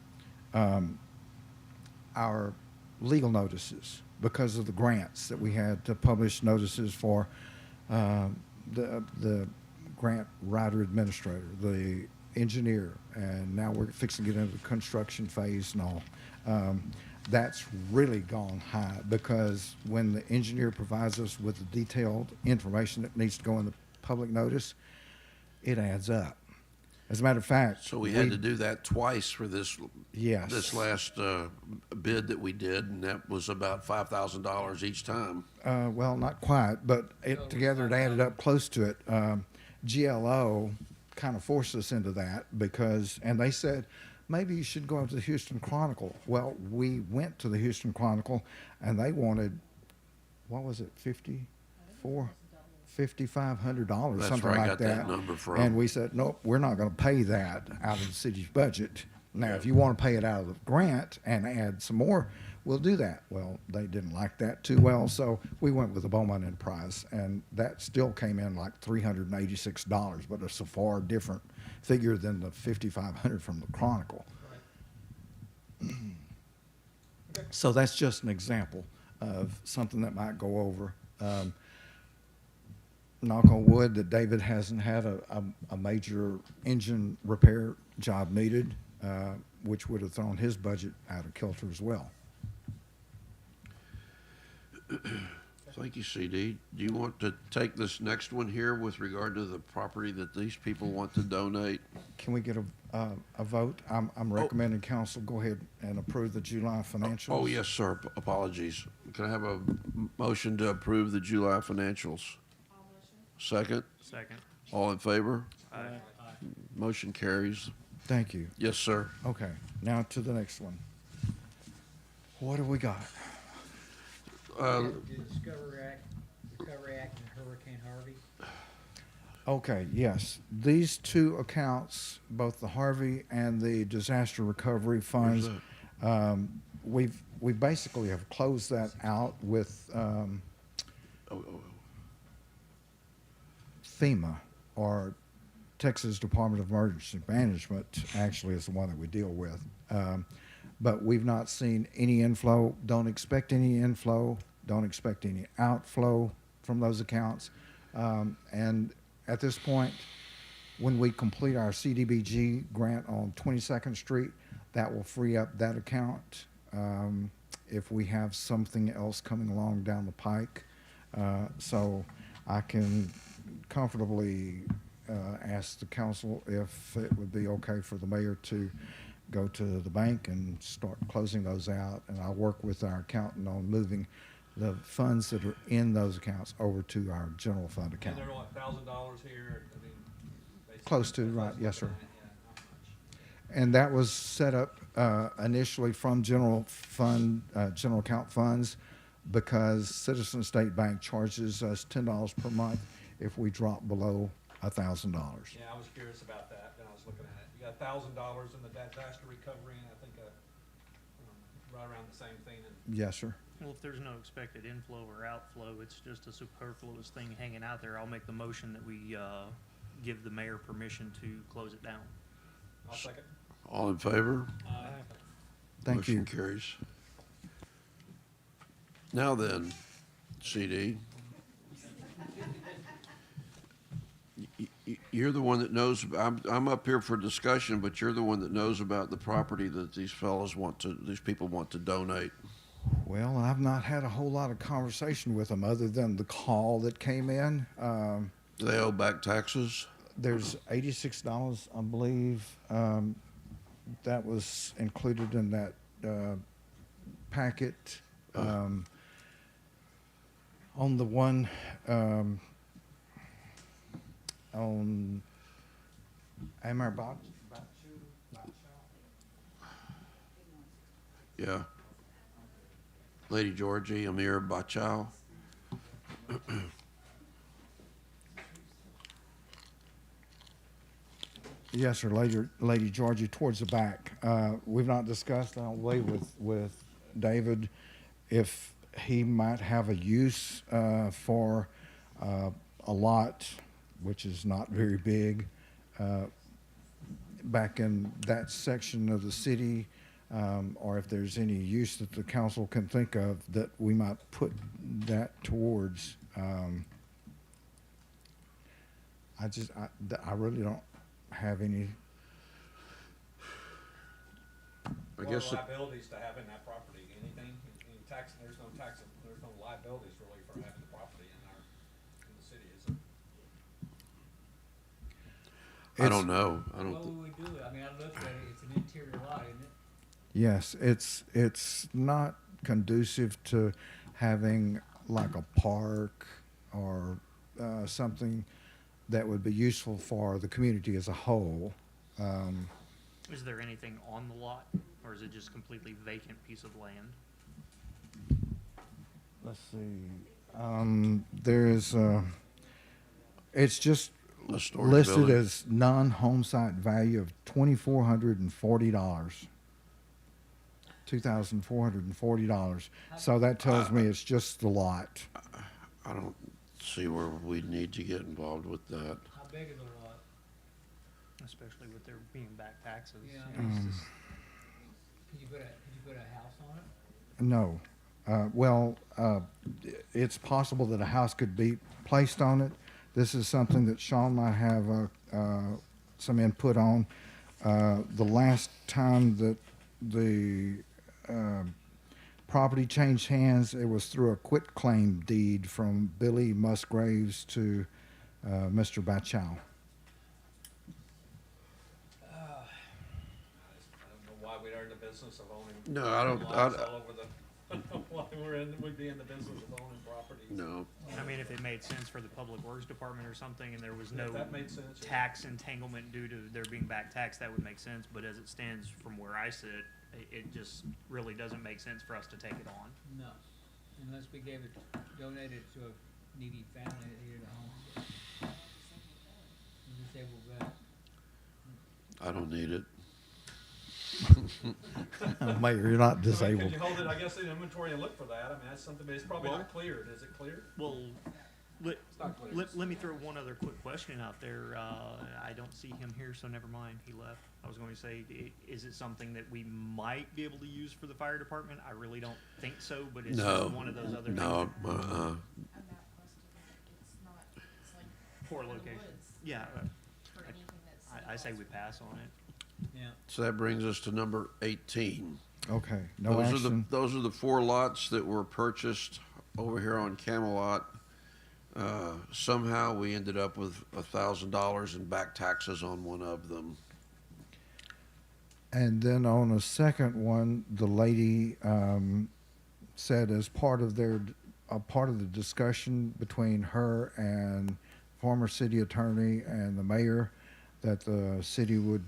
Our legal notices, because of the grants that we had to publish notices for the grant writer administrator, the engineer, and now we're fixing to get into the construction phase and all. That's really gone high because when the engineer provides us with the detailed information that needs to go in the public notice, it adds up. As a matter of fact, So we had to do that twice for this Yes. last bid that we did, and that was about $5,000 each time. Well, not quite, but together it added up close to it. GLO kind of forced us into that and they said, maybe you should go up to the Houston Chronicle. Well, we went to the Houston Chronicle and they wanted, what was it, $5,500, That's something where I like got that number from. And we said, nope, we're not going to pay that out of the city's budget. Now, if you want to pay it out of the grant and add some more, we'll do that. Well, they didn't like that too well, so we went with the Beaumont Enterprise, and that still came in like $386, but it's a far different figure than the $5,500 from the Chronicle. So that's just an example of something that might go over. Knock on wood that David hasn't had a major engine repair job needed, which would have thrown his budget out of kilter as well. Thank you, CD. Do you want to take this next one here with regard to the property that these people want to donate? Can we get a vote? I'm recommending council go ahead and approve the July financials. Oh, yes, sir. Apologies. Can I have a motion to approve the July financials? I'll motion Second? Second. All in favor? Aye. Motion carries. Thank you. Yes, sir. Okay, now to the next one. What do we got? The Recovery Act and Hurricane Harvey. Okay, yes. These two accounts, both the Harvey and the disaster recovery funds, Where's we basically have closed that out with FEMA, or Texas Department of Emergency Management, actually is the one that we deal with. But we've not seen any inflow, don't expect any inflow, don't expect any outflow from those accounts. And at this point, when we complete our CDBG grant on 22nd Street, that will free up that account. If we have something else coming along down the pike. So I can comfortably ask the council if it would be okay for the mayor to go to the bank and start closing those out. And I'll work with our accountant on moving the funds that are in those accounts over to our general fund And account. they're like $1,000 here, I mean. basically, Close to, that's right, yes, sir. looking at, yeah, not much. And that was set up initially from general account funds, because Citizen State Bank charges us $10 per month if we drop below $1,000. Yeah, I was curious about that when I was looking at it. You got $1,000 in the disaster recovery, and I think right around the same thing. And Yes, sir. Well, if there's no expected inflow or outflow, it's just a superfluous thing hanging out there. I'll make the motion that we give the mayor permission to close it down. I'll second. All in favor? Thank you. Motion carries. Now then, CD. You're the one that knows, I'm up here for discussion, but you're the one that knows about the property that these people want to donate. Well, I've not had a whole lot of conversation with them other than the call that came in. Do they owe back taxes? There's $86, I believe, that was included in that packet. On the one on Amar Yeah. Lady Georgie, Amir Bachow. Yes, sir, Lady Georgie, towards the back. We've not discussed, I don't believe, with David, if he might have a use for a lot, which is not very big, back in that section of the city, or if there's any use that the council can think of that we might put that towards. I really don't have any. I guess What are liabilities to having that property? Anything? Any tax? There's no liabilities really for having the property in the city, is there? I don't know. What would we do? I mean, I looked at it, it's an interior lot, isn't it? Yes, it's not conducive to having like a park or something that would be useful for the community as a whole. Is there anything on the lot, or is it just completely vacant piece of land? Let's see. There's it's just A storage listed building. as non-home site value of $2,440. $2,440. So that tells me it's just the lot. I don't see where we need to get involved with that. How big is the lot? Especially with there being back taxes. Yeah, you know. it's just, could you put a house on it? No. Well, it's possible that a house could be placed on it. This is something that Sean might have some input on. The last time that the property changed hands, it was through a quitclaim deed from Billy Musgraves to Mr. Bachow. I don't know why we are in the business of owning. No, I don't- lots all over the like we'd be in the business of owning properties. No. I mean, if it made sense for the Public Works Department or something, and there was Yeah, no that made sense, yeah. tax entanglement due to there being back tax, that would make sense, but as it stands from where I sit, it just really doesn't make sense for us to take it on. No, unless we gave it, donated it to a needy family that needed a home. A disabled vet. I don't need it. Mayor, you're not Could disabled. you hold it, I guess, in inventory and look for that? I mean, that's something, but it's probably Well- not cleared. Is it cleared? Well, not clear. let me throw one other quick question out there. I don't see him here, so never mind, he left. I was going to say, is it something that we might be able to use for the fire department? I really don't think so, but it's No. just one of those other No, things. Poor location. Yeah, I say we pass on it. Yeah. So that brings us to number 18. Okay, no action. Those are the 4 lots that were purchased over here on Camelot. Somehow we ended up with $1,000 in back taxes on one of them. And then on a second one, the lady said as part of the discussion between her and former city attorney and the mayor, that the city would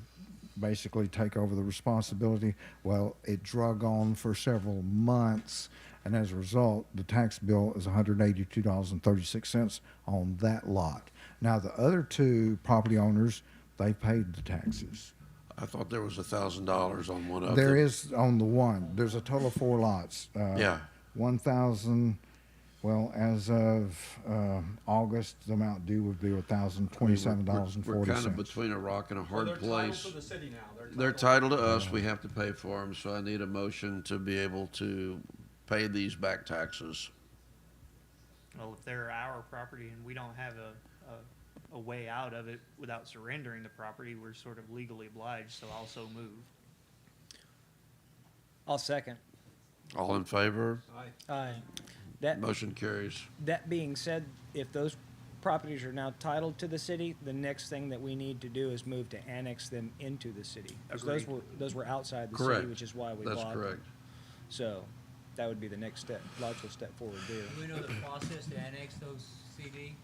basically take over the responsibility. Well, it drug on for several months, and as a result, the tax bill is $182.36 on that lot. Now, the other 2 property owners, they paid the taxes. I thought there was $1,000 on one of them. There is on the one. There's a total of 4 lots. Yeah. 1,000. Well, as of August, the amount due would be $1,027.40. We're kind of between a rock and a Well, hard they're place. titled to the city now. They're titled to us, we have to pay for them, so I need a motion to be able to pay these back taxes. Well, if they're our property and we don't have a way out of it without surrendering the property, we're sort of legally obliged, so I'll so move. I'll second. All in favor? Aye. That, Motion carries. that being said, if those properties are now titled to the city, the next thing that we need to do is move to annex them into the city. 'Cause Agreed. those were outside the city, Correct. which is why we That's bought them. correct. So that would be the next step, logical step forward there. Do we know the process to annex those CD?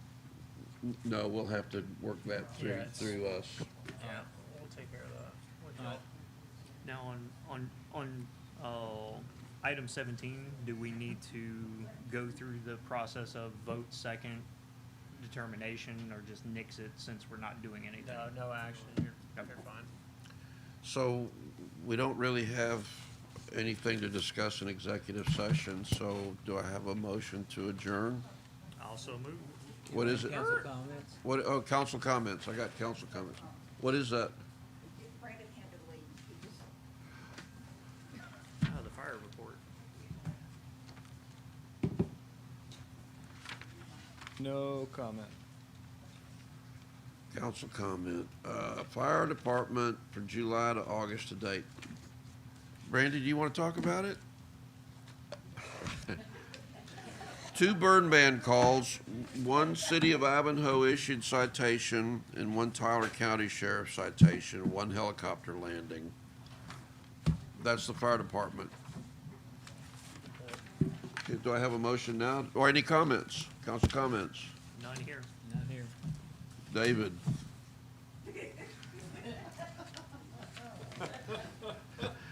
No, we'll have to work that through us. Yeah, we'll take care of that. Alright. Now, on item 17, do we need to go through the process of vote second determination, or just nix it since we're not doing anything? No action, you're fine. So we don't really have anything to discuss in executive session, so do I have a motion to adjourn? Also move. What is it? Council comments? What, oh, council comments, I got council comments. What is that? Brandon had to leave. He just The fire report. No comment. Council comment, fire department for July to August to date. Brandy, do you want to talk about it? 2 burn ban calls, 1 City of Ivanhoe issued citation, and 1 Tyler County Sheriff citation, 1 helicopter landing. That's the fire department. Okay, do I have a motion now? Or any comments? Council comments? None here. Not here. David?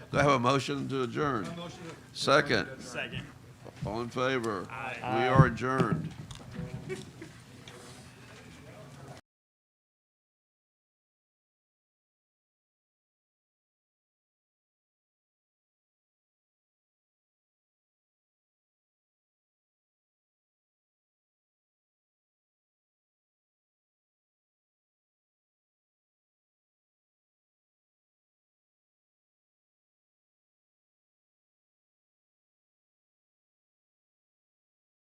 Do I have a motion to adjourn? Motion to- Second. Second. All in favor? Aye. We are adjourned.